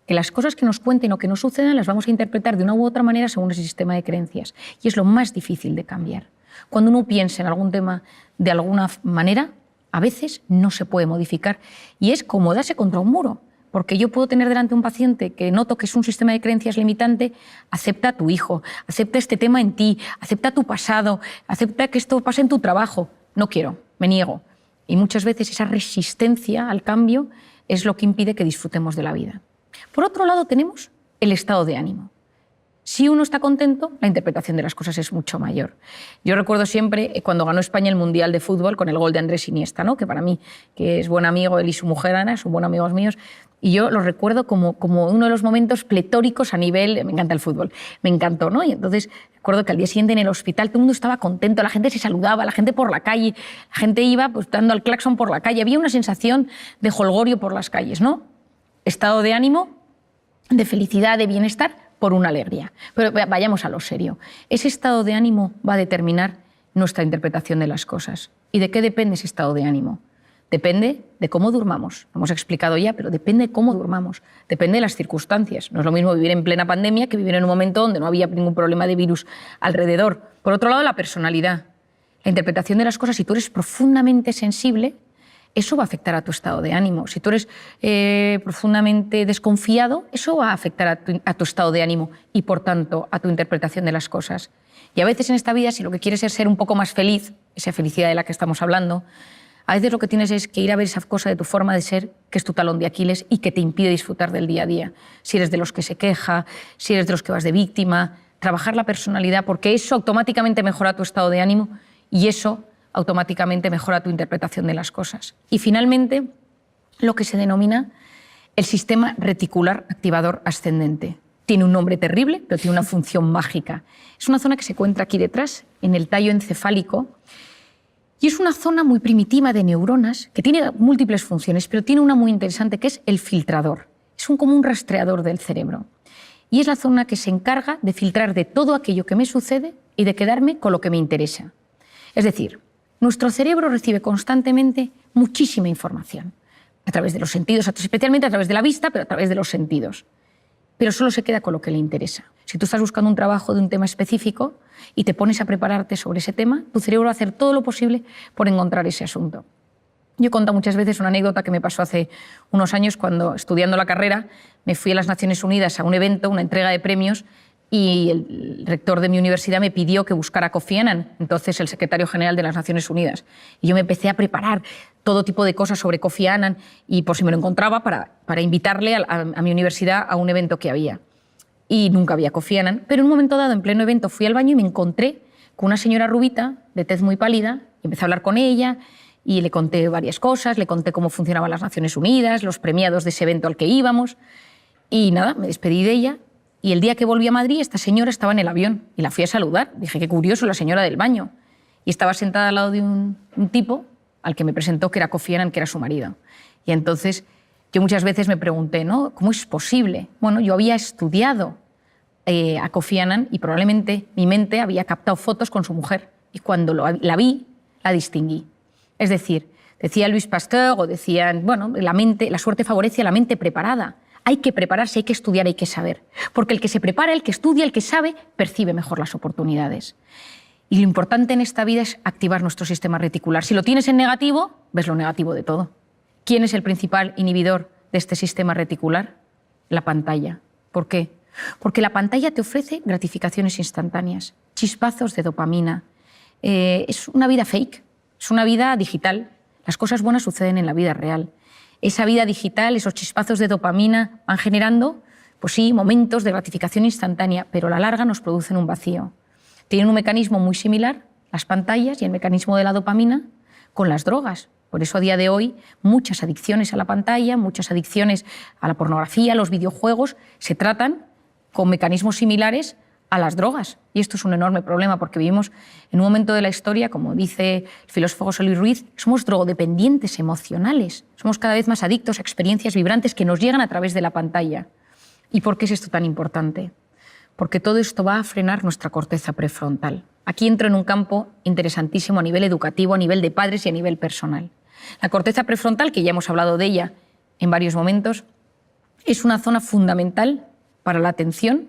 que las cosas que nos cuenten o que nos sucedan las vamos a interpretar de una u otra manera según ese sistema de creencias. Y es lo más difícil de cambiar. Cuando uno piensa en algún tema de alguna manera, a veces no se puede modificar y es como darse contra un muro, porque yo puedo tener delante un paciente que noto que es un sistema de creencias limitante, acepta a tu hijo, acepta este tema en ti, acepta tu pasado, acepta que esto pase en tu trabajo. No quiero, me niego. Y muchas veces esa resistencia al cambio es lo que impide que disfrutemos de la vida. Por otro lado tenemos el estado de ánimo. Si uno está contento, la interpretación de las cosas es mucho mayor. Yo recuerdo siempre cuando ganó España el Mundial de Fútbol con el gol de Andrés Iniesta, ¿no? Que para mí, que es buen amigo, él y su mujer Ana, son buenos amigos míos, y yo lo recuerdo como uno de los momentos pletóricos a nivel... Me encanta el fútbol, me encantó, ¿no? Y entonces recuerdo que al día siguiente en el hospital todo el mundo estaba contento, la gente se saludaba, la gente por la calle, la gente iba pues, dando al claxon por la calle, había una sensación de jolgorio por las calles, ¿no? Estado de ánimo, de felicidad, de bienestar, por una alegría. Pero vayamos a lo serio. Ese estado de ánimo va a determinar nuestra interpretación de las cosas. ¿Y de qué depende ese estado de ánimo? Depende de cómo durmamos. Lo hemos explicado ya, pero depende de cómo durmamos. Depende de las circunstancias. No es lo mismo vivir en plena pandemia que vivir en un momento donde no había ningún problema de virus alrededor. Por otro lado, la personalidad. La interpretación de las cosas, si tú eres profundamente sensible, eso va a afectar a tu estado de ánimo. Si tú eres profundamente desconfiado, eso va a afectar a tu estado de ánimo y, por tanto, a tu interpretación de las cosas. Y a veces en esta vida, si lo que quieres es ser un poco más feliz, esa felicidad de la que estamos hablando, a veces lo que tienes es que ir a ver esa cosa de tu forma de ser, que es tu talón de Aquiles y que te impide disfrutar del día a día. Si eres de los que se queja, si eres de los que vas de víctima, trabajar la personalidad, porque eso automáticamente mejora tu estado de ánimo y eso automáticamente mejora tu interpretación de las cosas. Y finalmente, lo que se denomina el sistema reticular activador ascendente. Tiene un nombre terrible, pero tiene una función mágica. Es una zona que se encuentra aquí detrás, en el tallo encefálico, y es una zona muy primitiva de neuronas que tiene múltiples funciones, pero tiene una muy interesante que es el filtrador. Es como un rastreador del cerebro. Y es la zona que se encarga de filtrar de todo aquello que me sucede y de quedarme con lo que me interesa. Es decir, nuestro cerebro recibe constantemente muchísima información, a través de los sentidos, especialmente a través de la vista, pero a través de los sentidos. Pero solo se queda con lo que le interesa. Si tú estás buscando un trabajo de un tema específico y te pones a prepararte sobre ese tema, tu cerebro va a hacer todo lo posible por encontrar ese asunto. Yo he contado muchas veces una anécdota que me pasó hace unos años cuando, estudiando la carrera, me fui a las Naciones Unidas a un evento, una entrega de premios, y el rector de mi universidad me pidió que buscara a Kofi Annan, entonces el secretario general de las Naciones Unidas. Y yo me empecé a preparar todo tipo de cosas sobre Kofi Annan y por si me lo encontraba para invitarle a mi universidad a un evento que había. Y nunca había Kofi Annan, pero en un momento dado, en pleno evento, fui al baño y me encontré con una señora rubita, de tez muy pálida, y empecé a hablar con ella y le conté varias cosas, le conté cómo funcionaban las Naciones Unidas, los premiados de ese evento al que íbamos, y nada, me despedí de ella. Y el día que volví a Madrid, esta señora estaba en el avión y la fui a saludar. Dije, qué curioso, la señora del baño. Y estaba sentada al lado de un tipo al que me presentó que era Kofi Annan, que era su marido. Y entonces yo muchas veces me pregunté, ¿no? ¿Cómo es posible? Bueno, yo había estudiado a Kofi Annan y probablemente mi mente había captado fotos con su mujer y cuando la vi, la distinguí. Es decir, decía Louis Pasteur o decían, bueno, la suerte favorece a la mente preparada. Hay que prepararse, hay que estudiar, hay que saber. Porque el que se prepara, el que estudia, el que sabe, percibe mejor las oportunidades. Y lo importante en esta vida es activar nuestro sistema reticular. Si lo tienes en negativo, ves lo negativo de todo. ¿Quién es el principal inhibidor de este sistema reticular? La pantalla. ¿Por qué? Porque la pantalla te ofrece gratificaciones instantáneas, chispazos de dopamina. Es una vida fake, es una vida digital. Las cosas buenas suceden en la vida real. Esa vida digital, esos chispazos de dopamina van generando, pues sí, momentos de gratificación instantánea, pero a la larga nos producen un vacío. Tienen un mecanismo muy similar, las pantallas y el mecanismo de la dopamina, con las drogas. Por eso a día de hoy muchas adicciones a la pantalla, muchas adicciones a la pornografía, a los videojuegos, se tratan con mecanismos similares a las drogas. Y esto es un enorme problema porque vivimos en un momento de la historia, como dice el filósofo José Luis Ruiz, somos drogodependientes emocionales. Somos cada vez más adictos a experiencias vibrantes que nos llegan a través de la pantalla. ¿Y por qué es esto tan importante? Porque todo esto va a frenar nuestra corteza prefrontal. Aquí entro en un campo interesantísimo a nivel educativo, a nivel de padres y a nivel personal. La corteza prefrontal, que ya hemos hablado de ella en varios momentos, es una zona fundamental para la atención,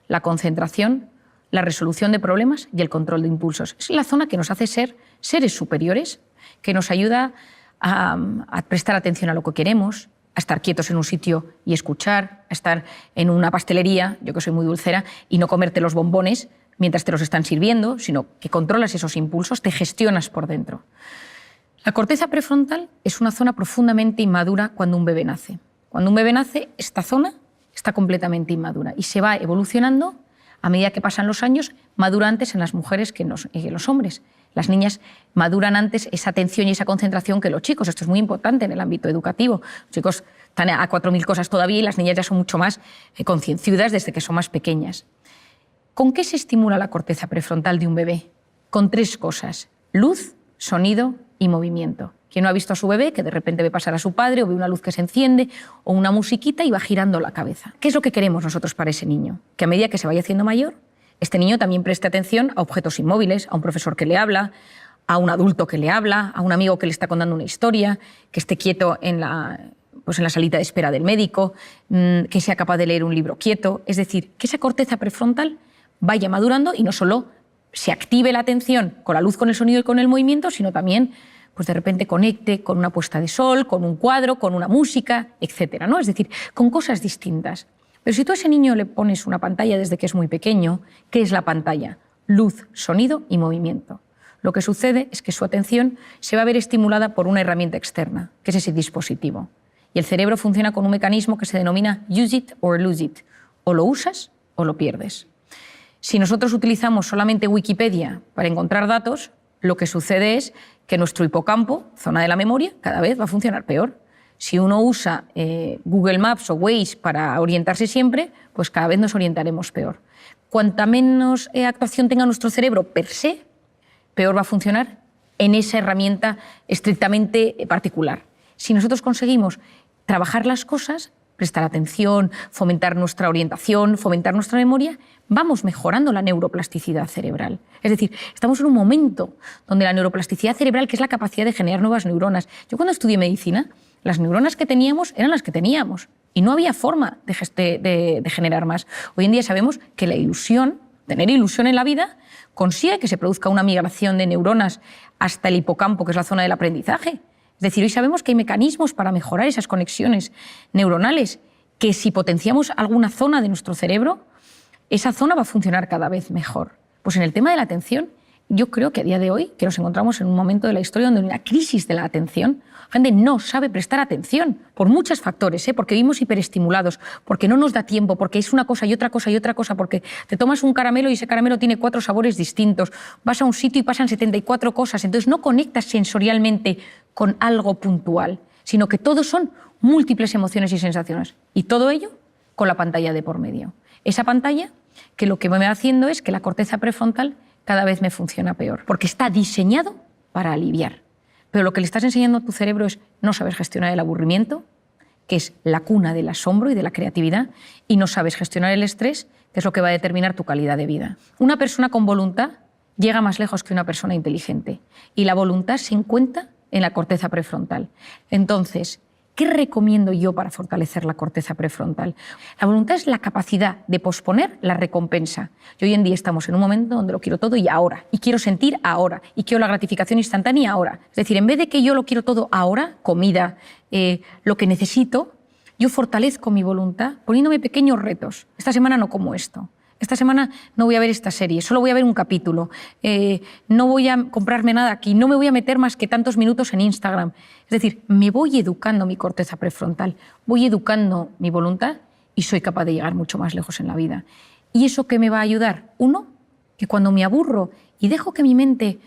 la concentración, la resolución de problemas y el control de impulsos. Es la zona que nos hace ser seres superiores, que nos ayuda a prestar atención a lo que queremos, a estar quietos en un sitio y escuchar, a estar en una pastelería, yo que soy muy dulcera, y no comerte los bombones mientras te los están sirviendo, sino que controlas esos impulsos, te gestionas por dentro. La corteza prefrontal es una zona profundamente inmadura cuando un bebé nace. Cuando un bebé nace, esta zona está completamente inmadura y se va evolucionando a medida que pasan los años, madura antes en las mujeres que en los hombres. Las niñas maduran antes esa atención y esa concentración que los chicos. Esto es muy importante en el ámbito educativo. Los chicos están a 4.000 cosas todavía y las niñas ya son mucho más concienciudas desde que son más pequeñas. ¿Con qué se estimula la corteza prefrontal de un bebé? Con 3 cosas: luz, sonido y movimiento. ¿Quién no ha visto a su bebé que de repente ve pasar a su padre o ve una luz que se enciende o una musiquita y va girando la cabeza? ¿Qué es lo que queremos nosotros para ese niño? Que a medida que se vaya haciendo mayor, este niño también preste atención a objetos inmóviles, a un profesor que le habla, a un adulto que le habla, a un amigo que le está contando una historia, que esté quieto en la salita de espera del médico, que sea capaz de leer un libro quieto. Es decir, que esa corteza prefrontal vaya madurando y no solo se active la atención con la luz, con el sonido y con el movimiento, sino también pues de repente conecte con una puesta de sol, con un cuadro, con una música, etcétera, ¿no? Es decir, con cosas distintas. Pero si tú a ese niño le pones una pantalla desde que es muy pequeño, ¿qué es la pantalla? Luz, sonido y movimiento. Lo que sucede es que su atención se va a ver estimulada por una herramienta externa, que es ese dispositivo. Y el cerebro funciona con un mecanismo que se denomina use it or lose it. O lo usas o lo pierdes. Si nosotros utilizamos solamente Wikipedia para encontrar datos, lo que sucede es que nuestro hipocampo, zona de la memoria, cada vez va a funcionar peor. Si uno usa Google Maps o Waze para orientarse siempre, pues cada vez nos orientaremos peor. Cuanta menos actuación tenga nuestro cerebro per se, peor va a funcionar en esa herramienta estrictamente particular. Si nosotros conseguimos trabajar las cosas, prestar atención, fomentar nuestra orientación, fomentar nuestra memoria, vamos mejorando la neuroplasticidad cerebral. Es decir, estamos en un momento donde la neuroplasticidad cerebral, que es la capacidad de generar nuevas neuronas. Yo cuando estudié medicina, las neuronas que teníamos eran las que teníamos y no había forma de generar más. Hoy en día sabemos que la ilusión, tener ilusión en la vida, consigue que se produzca una migración de neuronas hasta el hipocampo, que es la zona del aprendizaje. Es decir, hoy sabemos que hay mecanismos para mejorar esas conexiones neuronales, que si potenciamos alguna zona de nuestro cerebro, esa zona va a funcionar cada vez mejor. Pues en el tema de la atención, yo creo que a día de hoy, que nos encontramos en un momento de la historia donde hay una crisis de la atención, la gente no sabe prestar atención por muchos factores, porque vivimos hiperestimulados, porque no nos da tiempo, porque es una cosa y otra cosa y otra cosa, porque te tomas un caramelo y ese caramelo tiene 4 sabores distintos, vas a un sitio y pasan 74 cosas, entonces no conectas sensorialmente con algo puntual, sino que todo son múltiples emociones y sensaciones, y todo ello con la pantalla de por medio. Esa pantalla que lo que me va haciendo es que la corteza prefrontal cada vez me funciona peor, porque está diseñado para aliviar. Pero lo que le estás enseñando a tu cerebro es no saber gestionar el aburrimiento, que es la cuna del asombro y de la creatividad, y no sabes gestionar el estrés, que es lo que va a determinar tu calidad de vida. Una persona con voluntad llega más lejos que una persona inteligente, y la voluntad se encuentra en la corteza prefrontal. Entonces, ¿qué recomiendo yo para fortalecer la corteza prefrontal? La voluntad es la capacidad de posponer la recompensa. Y hoy en día estamos en un momento donde lo quiero todo y ahora, y quiero sentir ahora, y quiero la gratificación instantánea ahora. Es decir, en vez de que yo lo quiero todo ahora, comida, lo que necesito, yo fortalezco mi voluntad poniéndome pequeños retos. Esta semana no como esto. Esta semana no voy a ver esta serie, solo voy a ver un capítulo. No voy a comprarme nada aquí, no me voy a meter más que tantos minutos en Instagram. Es decir, me voy educando mi corteza prefrontal, voy educando mi voluntad y soy capaz de llegar mucho más lejos en la vida. ¿Y eso qué me va a ayudar? Uno, que cuando me aburro y dejo que mi mente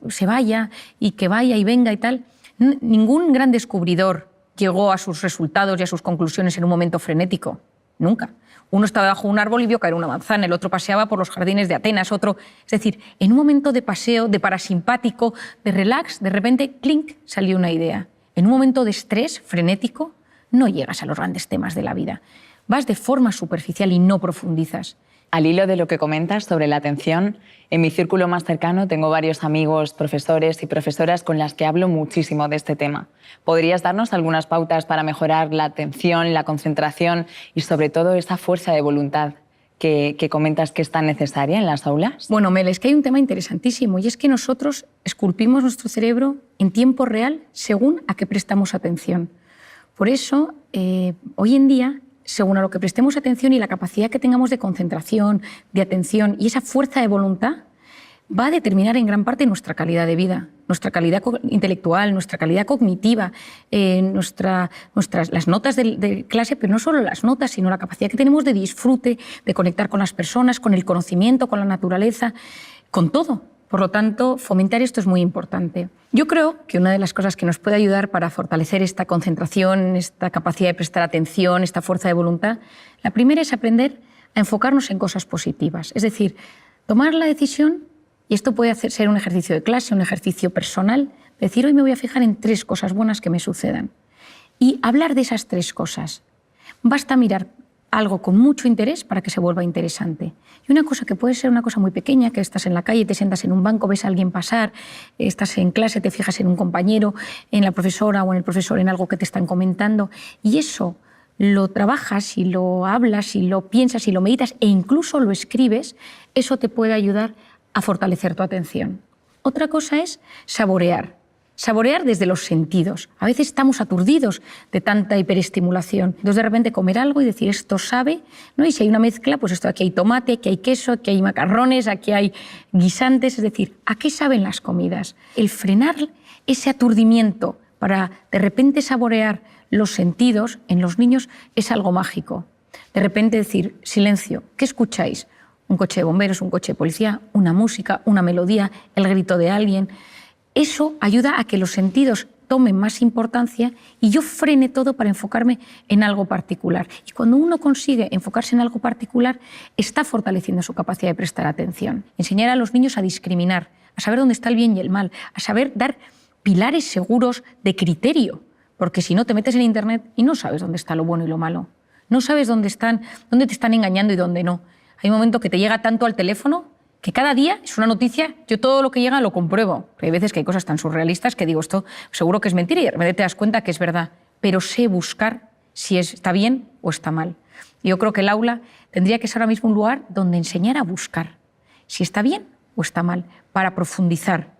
se vaya y que vaya y venga y tal, ningún gran descubridor llegó a sus resultados y a sus conclusiones en un momento frenético. Nunca. Uno estaba bajo un árbol y vio caer una manzana, el otro paseaba por los jardines de Atenas, otro... Es decir, en un momento de paseo, de parasimpático, de relax, de repente, clink, salió una idea. En un momento de estrés frenético, no llegas a los grandes temas de la vida. Vas de forma superficial y no profundizas. Al hilo de lo que comentas sobre la atención, en mi círculo más cercano tengo varios amigos, profesores y profesoras con las que hablo muchísimo de este tema. ¿Podrías darnos algunas pautas para mejorar la atención, la concentración y sobre todo esa fuerza de voluntad que comentas que es tan necesaria en las aulas? Bueno, Mel, es que hay un tema interesantísimo y es que nosotros esculpimos nuestro cerebro en tiempo real según a qué prestamos atención. Por eso, hoy en día, según a lo que prestemos atención y la capacidad que tengamos de concentración, de atención y esa fuerza de voluntad, va a determinar en gran parte nuestra calidad de vida, nuestra calidad intelectual, nuestra calidad cognitiva, las notas de clase, pero no solo las notas, sino la capacidad que tenemos de disfrute, de conectar con las personas, con el conocimiento, con la naturaleza, con todo. Por lo tanto, fomentar esto es muy importante. Yo creo que una de las cosas que nos puede ayudar para fortalecer esta concentración, esta capacidad de prestar atención, esta fuerza de voluntad, la primera es aprender a enfocarnos en cosas positivas. Es decir, tomar la decisión, y esto puede ser un ejercicio de clase, un ejercicio personal, decir hoy me voy a fijar en 3 cosas buenas que me sucedan. Y hablar de esas 3 cosas. Basta mirar algo con mucho interés para que se vuelva interesante. Y una cosa que puede ser una cosa muy pequeña, que estás en la calle, te sientas en un banco, ves a alguien pasar, estás en clase, te fijas en un compañero, en la profesora o en el profesor, en algo que te están comentando, y eso lo trabajas y lo hablas y lo piensas y lo meditas e incluso lo escribes, eso te puede ayudar a fortalecer tu atención. Otra cosa es saborear. Saborear desde los sentidos. A veces estamos aturdidos de tanta hiperestimulación. Entonces, de repente, comer algo y decir, esto sabe, ¿no? Y si hay una mezcla, pues esto, aquí hay tomate, aquí hay queso, aquí hay macarrones, aquí hay guisantes. Es decir, ¿a qué saben las comidas? El frenar ese aturdimiento para, de repente, saborear los sentidos en los niños es algo mágico. De repente decir, silencio, ¿qué escucháis? Un coche de bomberos, un coche de policía, una música, una melodía, el grito de alguien. Eso ayuda a que los sentidos tomen más importancia y yo frene todo para enfocarme en algo particular. Y cuando uno consigue enfocarse en algo particular, está fortaleciendo su capacidad de prestar atención. Enseñar a los niños a discriminar, a saber dónde está el bien y el mal, a saber dar pilares seguros de criterio, porque si no te metes en Internet y no sabes dónde está lo bueno y lo malo. No sabes dónde te están engañando y dónde no. Hay un momento que te llega tanto al teléfono que cada día es una noticia, yo todo lo que llega lo compruebo. Hay veces que hay cosas tan surrealistas que digo, esto seguro que es mentira y de repente te das cuenta que es verdad. Pero sé buscar si está bien o está mal. Yo creo que el aula tendría que ser ahora mismo un lugar donde enseñar a buscar si está bien o está mal, para profundizar,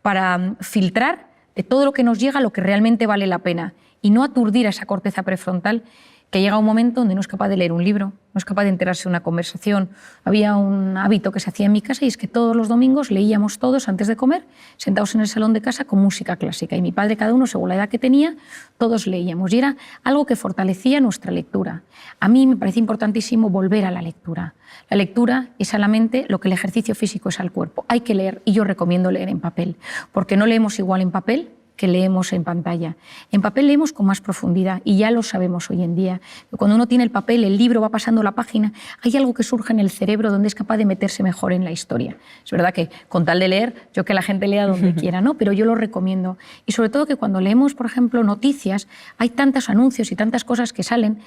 para filtrar de todo lo que nos llega lo que realmente vale la pena y no aturdir a esa corteza prefrontal que llega un momento donde no es capaz de leer un libro, no es capaz de enterarse de una conversación. Había un hábito que se hacía en mi casa y es que todos los domingos leíamos todos antes de comer, sentados en el salón de casa con música clásica. Y mi padre, cada uno según la edad que tenía, todos leíamos. Y era algo que fortalecía nuestra lectura. A mí me parece importantísimo volver a la lectura. La lectura es a la mente lo que el ejercicio físico es al cuerpo. Hay que leer y yo recomiendo leer en papel, porque no leemos igual en papel que leemos en pantalla. En papel leemos con más profundidad y ya lo sabemos hoy en día. Cuando uno tiene el papel, el libro va pasando la página, hay algo que surge en el cerebro donde es capaz de meterse mejor en la historia. Es verdad que con tal de leer, yo que la gente lea donde quiera, ¿no? Pero yo lo recomiendo. Y sobre todo que cuando leemos, por ejemplo, noticias, hay tantos anuncios y tantas cosas que salen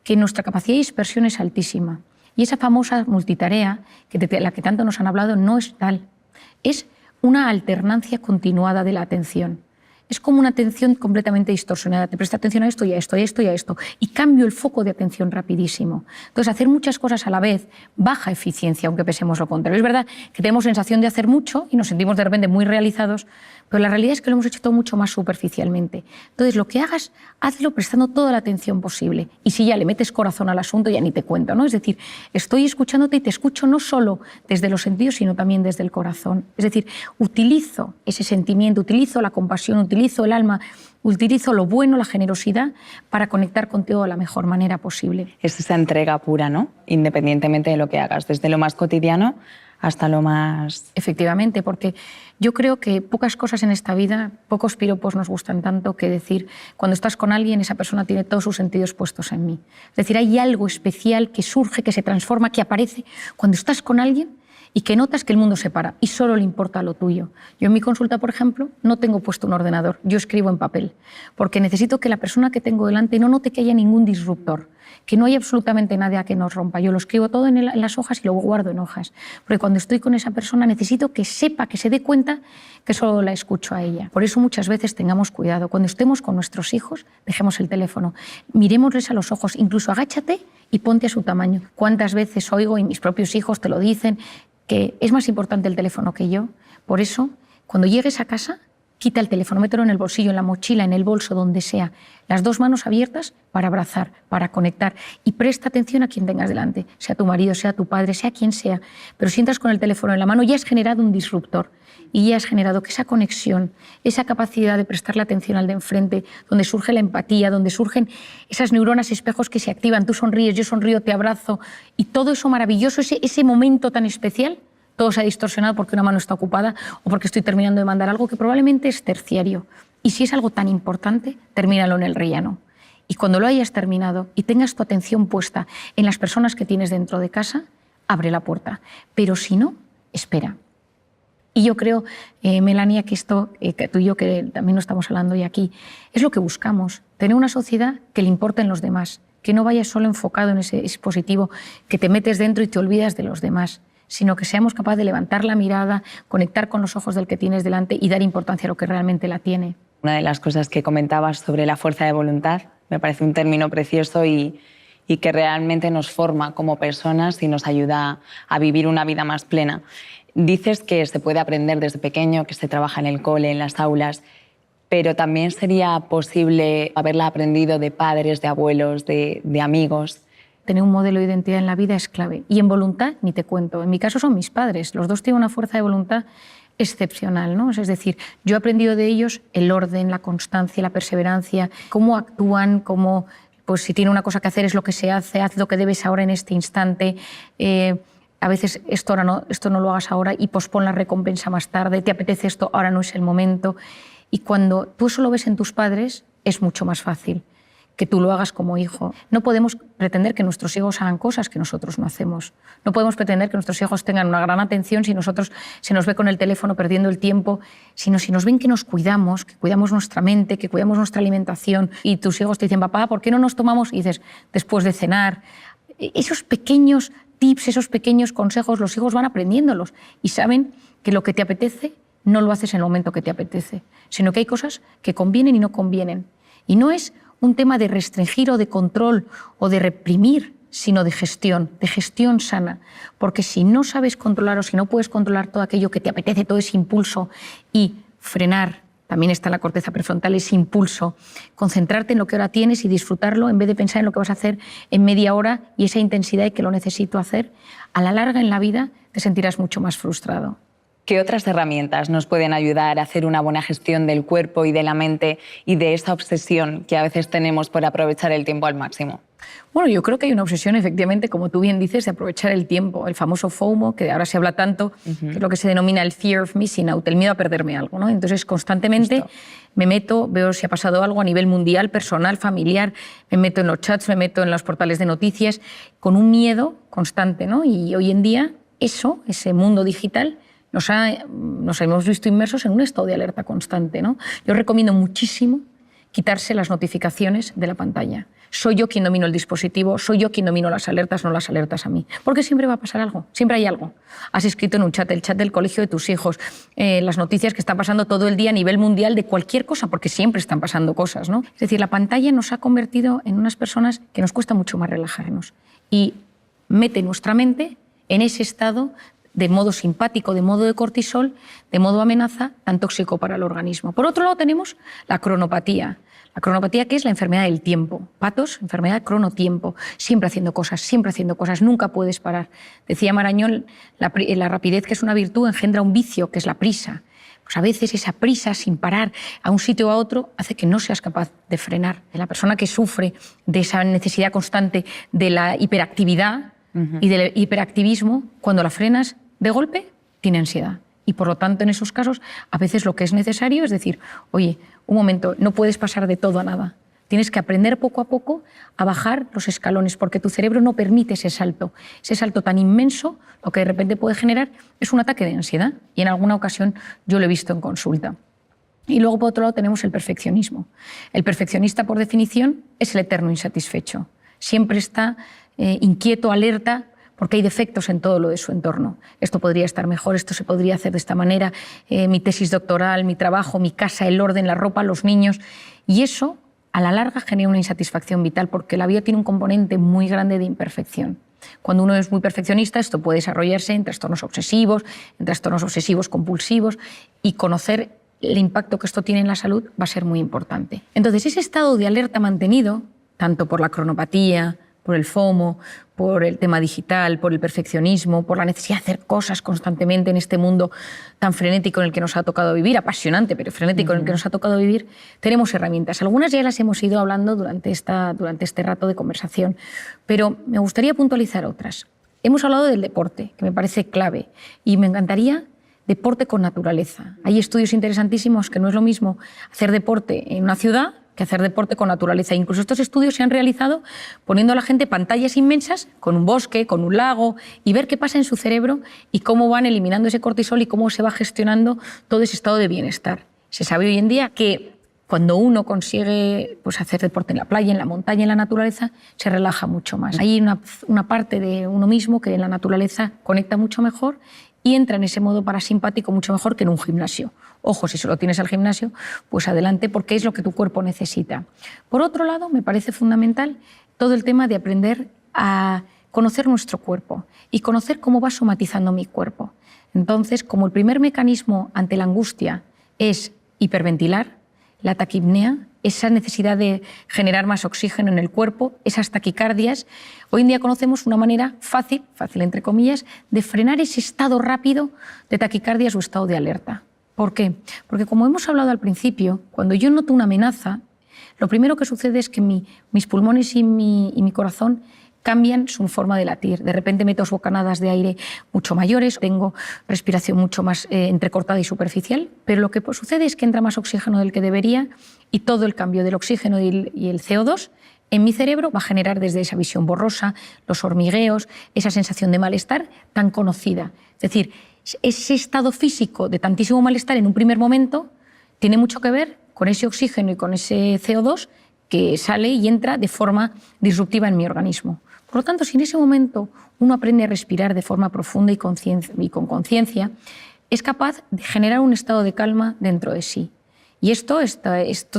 que nuestra capacidad de dispersión es altísima. Y esa famosa multitarea, de la que tanto nos han hablado, no es tal. Es una alternancia continuada de la atención. Es como una atención completamente distorsionada. Te presta atención a esto y a esto, a esto y a esto. Y cambio el foco de atención rapidísimo. Entonces, hacer muchas cosas a la vez, baja eficiencia, aunque pensemos lo contrario. Es verdad que tenemos sensación de hacer mucho y nos sentimos de repente muy realizados, pero la realidad es que lo hemos hecho todo mucho más superficialmente. Entonces, lo que hagas, hazlo prestando toda la atención posible. Y si ya le metes corazón al asunto, ya ni te cuento, ¿no? Es decir, estoy escuchándote y te escucho no solo desde los sentidos, sino también desde el corazón. Es decir, utilizo ese sentimiento, utilizo la compasión, utilizo el alma, utilizo lo bueno, la generosidad, para conectar contigo de la mejor manera posible. Es esa entrega pura, ¿no? Independientemente de lo que hagas, desde lo más cotidiano hasta lo más... Efectivamente, porque yo creo que pocas cosas en esta vida, pocos piropos nos gustan tanto que decir, cuando estás con alguien, esa persona tiene todos sus sentidos puestos en mí. Es decir, hay algo especial que surge, que se transforma, que aparece cuando estás con alguien y que notas que el mundo se para y solo le importa lo tuyo. Yo en mi consulta, por ejemplo, no tengo puesto un ordenador, yo escribo en papel, porque necesito que la persona que tengo delante no note que haya ningún disruptor, que no haya absolutamente nada que nos rompa. Yo lo escribo todo en las hojas y lo guardo en hojas, porque cuando estoy con esa persona necesito que sepa, que se dé cuenta que solo la escucho a ella. Por eso muchas veces tengamos cuidado. Cuando estemos con nuestros hijos, dejemos el teléfono, mirémosles a los ojos, incluso agáchate y ponte a su tamaño. ¿Cuántas veces oigo, y mis propios hijos te lo dicen, que es más importante el teléfono que yo? Por eso, cuando llegues a casa, quita el teléfono, mételo en el bolsillo, en la mochila, en el bolso, donde sea. Las dos manos abiertas para abrazar, para conectar. Y presta atención a quien tengas delante, sea tu marido, sea tu padre, sea quien sea. Pero si entras con el teléfono en la mano, ya has generado un disruptor. Y ya has generado que esa conexión, esa capacidad de prestarle atención al de enfrente, donde surge la empatía, donde surgen esas neuronas espejos que se activan, tú sonríes, yo sonrío, te abrazo, y todo eso maravilloso, ese momento tan especial, todo se ha distorsionado porque una mano está ocupada o porque estoy terminando de mandar algo que probablemente es terciario. Y si es algo tan importante, termínalo en el rellano. Y cuando lo hayas terminado y tengas tu atención puesta en las personas que tienes dentro de casa, abre la puerta. Pero si no, espera. Y yo creo, Melania, que esto, que tú y yo que también lo estamos hablando hoy aquí, es lo que buscamos, tener una sociedad que le importen los demás, que no vayas solo enfocado en ese dispositivo, que te metes dentro y te olvidas de los demás, sino que seamos capaces de levantar la mirada, conectar con los ojos del que tienes delante y dar importancia a lo que realmente la tiene. Una de las cosas que comentabas sobre la fuerza de voluntad me parece un término precioso y que realmente nos forma como personas y nos ayuda a vivir una vida más plena. Dices que se puede aprender desde pequeño, que se trabaja en el cole, en las aulas, pero también sería posible haberla aprendido de padres, de abuelos, de amigos. Tener un modelo de identidad en la vida es clave. Y en voluntad, ni te cuento. En mi caso son mis padres. Los dos tienen una fuerza de voluntad excepcional, ¿no? Es decir, yo he aprendido de ellos el orden, la constancia, la perseverancia, cómo actúan, cómo, pues, si tiene una cosa que hacer es lo que se hace, haz lo que debes ahora en este instante. A veces esto no lo hagas ahora y pospon la recompensa más tarde, te apetece esto, ahora no es el momento. Y cuando tú eso lo ves en tus padres, es mucho más fácil que tú lo hagas como hijo. No podemos pretender que nuestros hijos hagan cosas que nosotros no hacemos. No podemos pretender que nuestros hijos tengan una gran atención si nosotros se nos ve con el teléfono perdiendo el tiempo, sino si nos ven que nos cuidamos, que cuidamos nuestra mente, que cuidamos nuestra alimentación, y tus hijos te dicen, papá, ¿por qué no nos tomamos? Y dices, después de cenar. Esos pequeños tips, esos pequeños consejos, los hijos van aprendiéndolos y saben que lo que te apetece no lo haces en el momento que te apetece, sino que hay cosas que convienen y no convienen. Y no es un tema de restringir o de control o de reprimir, sino de gestión sana. Porque si no sabes controlar o si no puedes controlar todo aquello que te apetece, todo ese impulso, y frenar, también está en la corteza prefrontal ese impulso, concentrarte en lo que ahora tienes y disfrutarlo en vez de pensar en lo que vas a hacer en media hora y esa intensidad y que lo necesito hacer, a la larga en la vida te sentirás mucho más frustrado. ¿Qué otras herramientas nos pueden ayudar a hacer una buena gestión del cuerpo y de la mente y de esa obsesión que a veces tenemos por aprovechar el tiempo al máximo? Bueno, yo creo que hay una obsesión, efectivamente, como tú bien dices, de aprovechar el tiempo. El famoso FOMO, que ahora se habla tanto, que es lo que se denomina el fear of missing out, el miedo a perderme algo, ¿no? Entonces, constantemente me meto, veo si ha pasado algo a nivel mundial, personal, familiar, me meto en los chats, me meto en los portales de noticias, con un miedo constante, ¿no? Y hoy en día, ese mundo digital, nos hemos visto inmersos en un estado de alerta constante, ¿no? Yo recomiendo muchísimo quitarse las notificaciones de la pantalla. Soy yo quien domino el dispositivo, soy yo quien domino las alertas, no las alertas a mí. Porque siempre va a pasar algo, siempre hay algo. Has escrito en un chat, el chat del colegio de tus hijos, las noticias que están pasando todo el día a nivel mundial de cualquier cosa, porque siempre están pasando cosas, ¿no? Es decir, la pantalla nos ha convertido en unas personas que nos cuesta mucho más relajarnos y mete nuestra mente en ese estado de modo simpático, de modo de cortisol, de modo amenaza, tan tóxico para el organismo. Por otro lado tenemos la cronopatía. La cronopatía, que es la enfermedad del tiempo. Patos, enfermedad cronotiempo. Siempre haciendo cosas, nunca puedes parar. Decía Marañón, la rapidez, que es una virtud, engendra un vicio, que es la prisa. Pues a veces esa prisa sin parar a un sitio o a otro hace que no seas capaz de frenar. La persona que sufre de esa necesidad constante de la hiperactividad y del hiperactivismo, cuando la frenas de golpe, tiene ansiedad. Y por lo tanto, en esos casos, a veces lo que es necesario es decir, oye, un momento, no puedes pasar de todo a nada. Tienes que aprender poco a poco a bajar los escalones, porque tu cerebro no permite ese salto tan inmenso. Lo que de repente puede generar es un ataque de ansiedad. Y en alguna ocasión yo lo he visto en consulta. Y luego, por otro lado, tenemos el perfeccionismo. El perfeccionista, por definición, es el eterno insatisfecho. Siempre está inquieto, alerta, porque hay defectos en todo lo de su entorno. Esto podría estar mejor, esto se podría hacer de esta manera, mi tesis doctoral, mi trabajo, mi casa, el orden, la ropa, los niños. Y eso, a la larga, genera una insatisfacción vital, porque la vida tiene un componente muy grande de imperfección. Cuando uno es muy perfeccionista, esto puede desarrollarse en trastornos obsesivos compulsivos, y conocer el impacto que esto tiene en la salud va a ser muy importante. Entonces, ese estado de alerta mantenido, tanto por la cronopatía, por el FOMO, por el tema digital, por el perfeccionismo, por la necesidad de hacer cosas constantemente en este mundo tan frenético en el que nos ha tocado vivir, apasionante, pero frenético en el que nos ha tocado vivir, tenemos herramientas. Algunas ya las hemos ido hablando durante este rato de conversación, pero me gustaría puntualizar otras. Hemos hablado del deporte, que me parece clave, y me encantaría deporte con naturaleza. Hay estudios interesantísimos que no es lo mismo hacer deporte en una ciudad que hacer deporte con naturaleza. Incluso estos estudios se han realizado poniendo a la gente pantallas inmensas con un bosque, con un lago, y ver qué pasa en su cerebro y cómo van eliminando ese cortisol y cómo se va gestionando todo ese estado de bienestar. Se sabe hoy en día que cuando uno consigue hacer deporte en la playa, en la montaña, en la naturaleza, se relaja mucho más. Hay una parte de uno mismo que en la naturaleza conecta mucho mejor y entra en ese modo parasimpático mucho mejor que en un gimnasio. Ojo, si solo tienes al gimnasio, pues adelante, porque es lo que tu cuerpo necesita. Por otro lado, me parece fundamental todo el tema de aprender a conocer nuestro cuerpo y conocer cómo va somatizando mi cuerpo. Entonces, como el primer mecanismo ante la angustia es hiperventilar, la taquipnea, esa necesidad de generar más oxígeno en el cuerpo, esas taquicardias, hoy en día conocemos una manera fácil entre comillas, de frenar ese estado rápido de taquicardias o estado de alerta. ¿Por qué? Porque como hemos hablado al principio, cuando yo noto una amenaza, lo primero que sucede es que mis pulmones y mi corazón cambian su forma de latir. De repente meto bocanadas de aire mucho mayores, tengo respiración mucho más entrecortada y superficial, pero lo que sucede es que entra más oxígeno del que debería y todo el cambio del oxígeno y el CO2 en mi cerebro va a generar desde esa visión borrosa, los hormigueos, esa sensación de malestar tan conocida. Es decir, ese estado físico de tantísimo malestar en un primer momento tiene mucho que ver con ese oxígeno y con ese CO2 que sale y entra de forma disruptiva en mi organismo. Por lo tanto, si en ese momento uno aprende a respirar de forma profunda y con conciencia, es capaz de generar un estado de calma dentro de sí. Y esto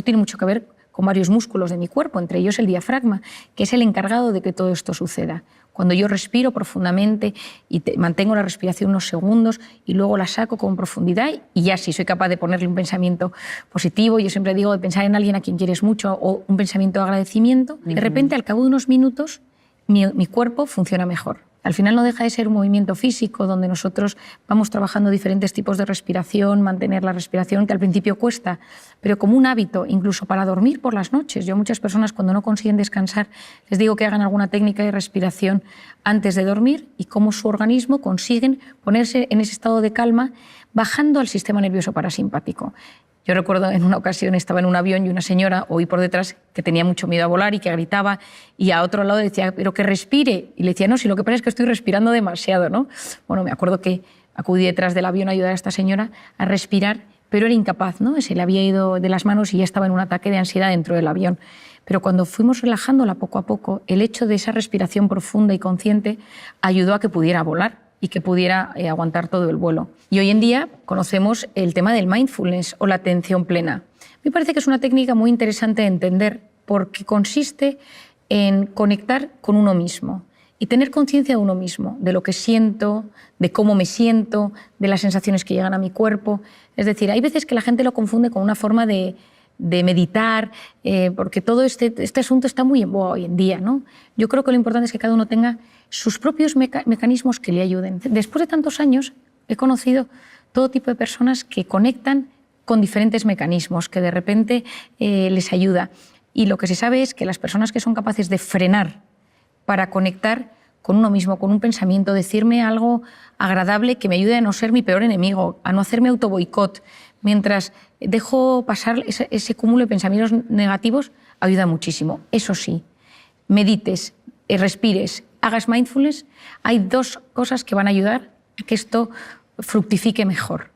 tiene mucho que ver con varios músculos de mi cuerpo, entre ellos el diafragma, que es el encargado de que todo esto suceda. Cuando yo respiro profundamente y mantengo la respiración unos segundos y luego la saco con profundidad y ya sí soy capaz de ponerle un pensamiento positivo, yo siempre digo de pensar en alguien a quien quieres mucho o un pensamiento de agradecimiento, de repente al cabo de unos minutos mi cuerpo funciona mejor. Al final no deja de ser un movimiento físico donde nosotros vamos trabajando diferentes tipos de respiración, mantener la respiración, que al principio cuesta, pero como un hábito, incluso para dormir por las noches. Yo a muchas personas cuando no consiguen descansar les digo que hagan alguna técnica de respiración antes de dormir y cómo su organismo consiguen ponerse en ese estado de calma bajando al sistema nervioso parasimpático. Yo recuerdo en una ocasión estaba en un avión y una señora oí por detrás que tenía mucho miedo a volar y que gritaba, y a otro lado decía, pero que respire. Y le decía, no, si lo que pasa es que estoy respirando demasiado, ¿no? Bueno, me acuerdo que acudí detrás del avión a ayudar a esta señora a respirar, pero era incapaz, ¿no? Se le había ido de las manos y ya estaba en un ataque de ansiedad dentro del avión. Pero cuando fuimos relajándola poco a poco, el hecho de esa respiración profunda y consciente ayudó a que pudiera volar y que pudiera aguantar todo el vuelo. Y hoy en día conocemos el tema del mindfulness o la atención plena. Me parece que es una técnica muy interesante de entender porque consiste en conectar con uno mismo y tener conciencia de uno mismo, de lo que siento, de cómo me siento, de las sensaciones que llegan a mi cuerpo. Es decir, hay veces que la gente lo confunde con una forma de meditar, porque todo este asunto está muy en boga hoy en día, ¿no? Yo creo que lo importante es que cada uno tenga sus propios mecanismos que le ayuden. Después de tantos años he conocido todo tipo de personas que conectan con diferentes mecanismos, que de repente les ayuda. Y lo que se sabe es que las personas que son capaces de frenar para conectar con uno mismo, con un pensamiento, decirme algo agradable que me ayude a no ser mi peor enemigo, a no hacerme autoboicot, mientras dejo pasar ese cúmulo de pensamientos negativos, ayuda muchísimo. Eso sí, medites, respires, hagas mindfulness, hay dos cosas que van a ayudar a que esto fructifique mejor.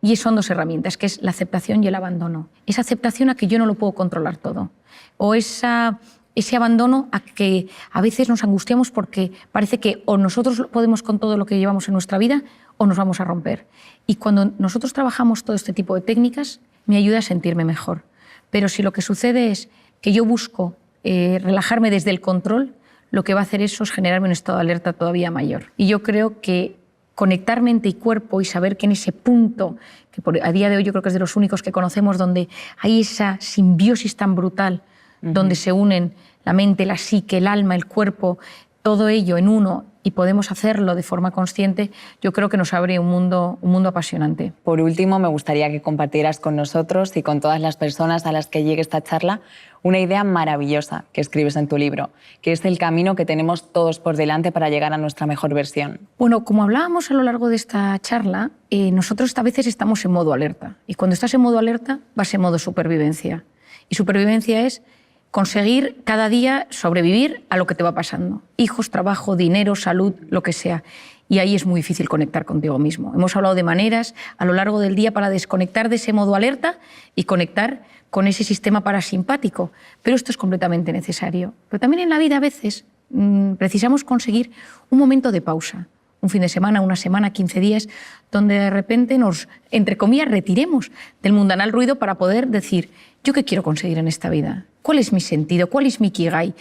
Y son dos herramientas, que es la aceptación y el abandono. Esa aceptación a que yo no lo puedo controlar todo. O ese abandono a que a veces nos angustiamos porque parece que o nosotros podemos con todo lo que llevamos en nuestra vida o nos vamos a romper. Y cuando nosotros trabajamos todo este tipo de técnicas, me ayuda a sentirme mejor. Pero si lo que sucede es que yo busco relajarme desde el control, lo que va a hacer eso es generarme un estado de alerta todavía mayor. Y yo creo que conectar mente y cuerpo y saber que en ese punto, que a día de hoy yo creo que es de los únicos que conocemos, donde hay esa simbiosis tan brutal, donde se unen la mente, la psique, el alma, el cuerpo, todo ello en uno, y podemos hacerlo de forma consciente, yo creo que nos abre un mundo apasionante. Por último, me gustaría que compartieras con nosotros y con todas las personas a las que llegue esta charla una idea maravillosa que escribes en tu libro, que es el camino que tenemos todos por delante para llegar a nuestra mejor versión. Bueno, como hablábamos a lo largo de esta charla, nosotros a veces estamos en modo alerta, y cuando estás en modo alerta vas en modo supervivencia. Y supervivencia es conseguir cada día sobrevivir a lo que te va pasando. Hijos, trabajo, dinero, salud, lo que sea. Y ahí es muy difícil conectar contigo mismo. Hemos hablado de maneras a lo largo del día para desconectar de ese modo alerta y conectar con ese sistema parasimpático. Pero esto es completamente necesario. Pero también en la vida a veces precisamos conseguir un momento de pausa. Un fin de semana, una semana, 15 días, donde de repente nos, entre comillas, retiremos del mundanal ruido para poder decir, ¿yo qué quiero conseguir en esta vida? ¿Cuál es mi sentido? ¿Cuál es mi ikigai?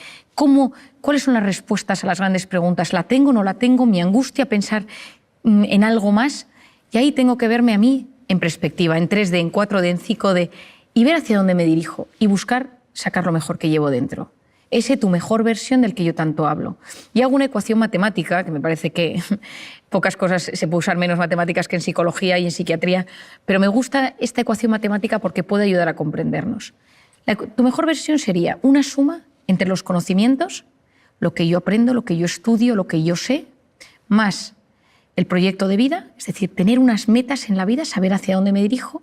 ¿Cuáles son las respuestas a las grandes preguntas? ¿La tengo o no la tengo? ¿Mi angustia pensar en algo más? Y ahí tengo que verme a mí en perspectiva, en 3D, en 4D, en 5D, y ver hacia dónde me dirijo y buscar sacar lo mejor que llevo dentro. Ese tu mejor versión del que yo tanto hablo. Y hago una ecuación matemática, que me parece que pocas cosas se puede usar menos matemáticas que en psicología y en psiquiatría, pero me gusta esta ecuación matemática porque puede ayudar a comprendernos. Tu mejor versión sería una suma entre los conocimientos, lo que yo aprendo, lo que yo estudio, lo que yo sé, más el proyecto de vida, es decir, tener unas metas en la vida, saber hacia dónde me dirijo,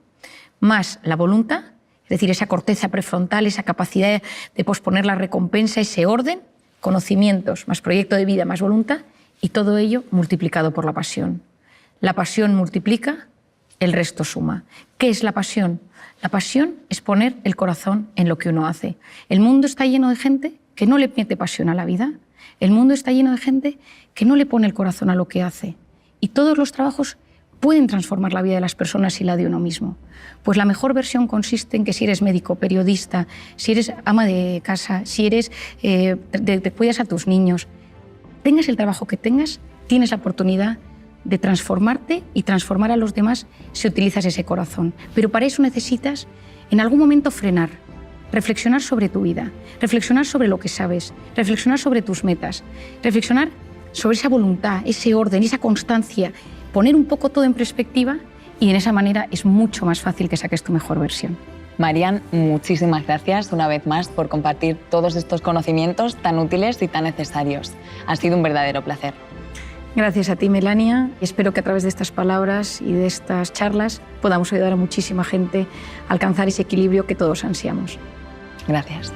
más la voluntad, es decir, esa corteza prefrontal, esa capacidad de posponer la recompensa, ese orden, conocimientos, más proyecto de vida, más voluntad, y todo ello multiplicado por la pasión. La pasión multiplica, el resto suma. ¿Qué es la pasión? La pasión es poner el corazón en lo que uno hace. El mundo está lleno de gente que no le mete pasión a la vida. El mundo está lleno de gente que no le pone el corazón a lo que hace. Y todos los trabajos pueden transformar la vida de las personas y la de uno mismo. Pues la mejor versión consiste en que si eres médico, periodista, si eres ama de casa, si eres te cuidas a tus niños, tengas el trabajo que tengas, tienes la oportunidad de transformarte y transformar a los demás si utilizas ese corazón. Pero para eso necesitas en algún momento frenar, reflexionar sobre tu vida, reflexionar sobre lo que sabes, reflexionar sobre tus metas, reflexionar sobre esa voluntad, ese orden, esa constancia, poner un poco todo en perspectiva y en esa manera es mucho más fácil que saques tu mejor versión. Marian, muchísimas gracias una vez más por compartir todos estos conocimientos tan útiles y tan necesarios. Ha sido un verdadero placer. Gracias a ti, Melania. Espero que a través de estas palabras y de estas charlas podamos ayudar a muchísima gente a alcanzar ese equilibrio que todos ansiamos. Gracias.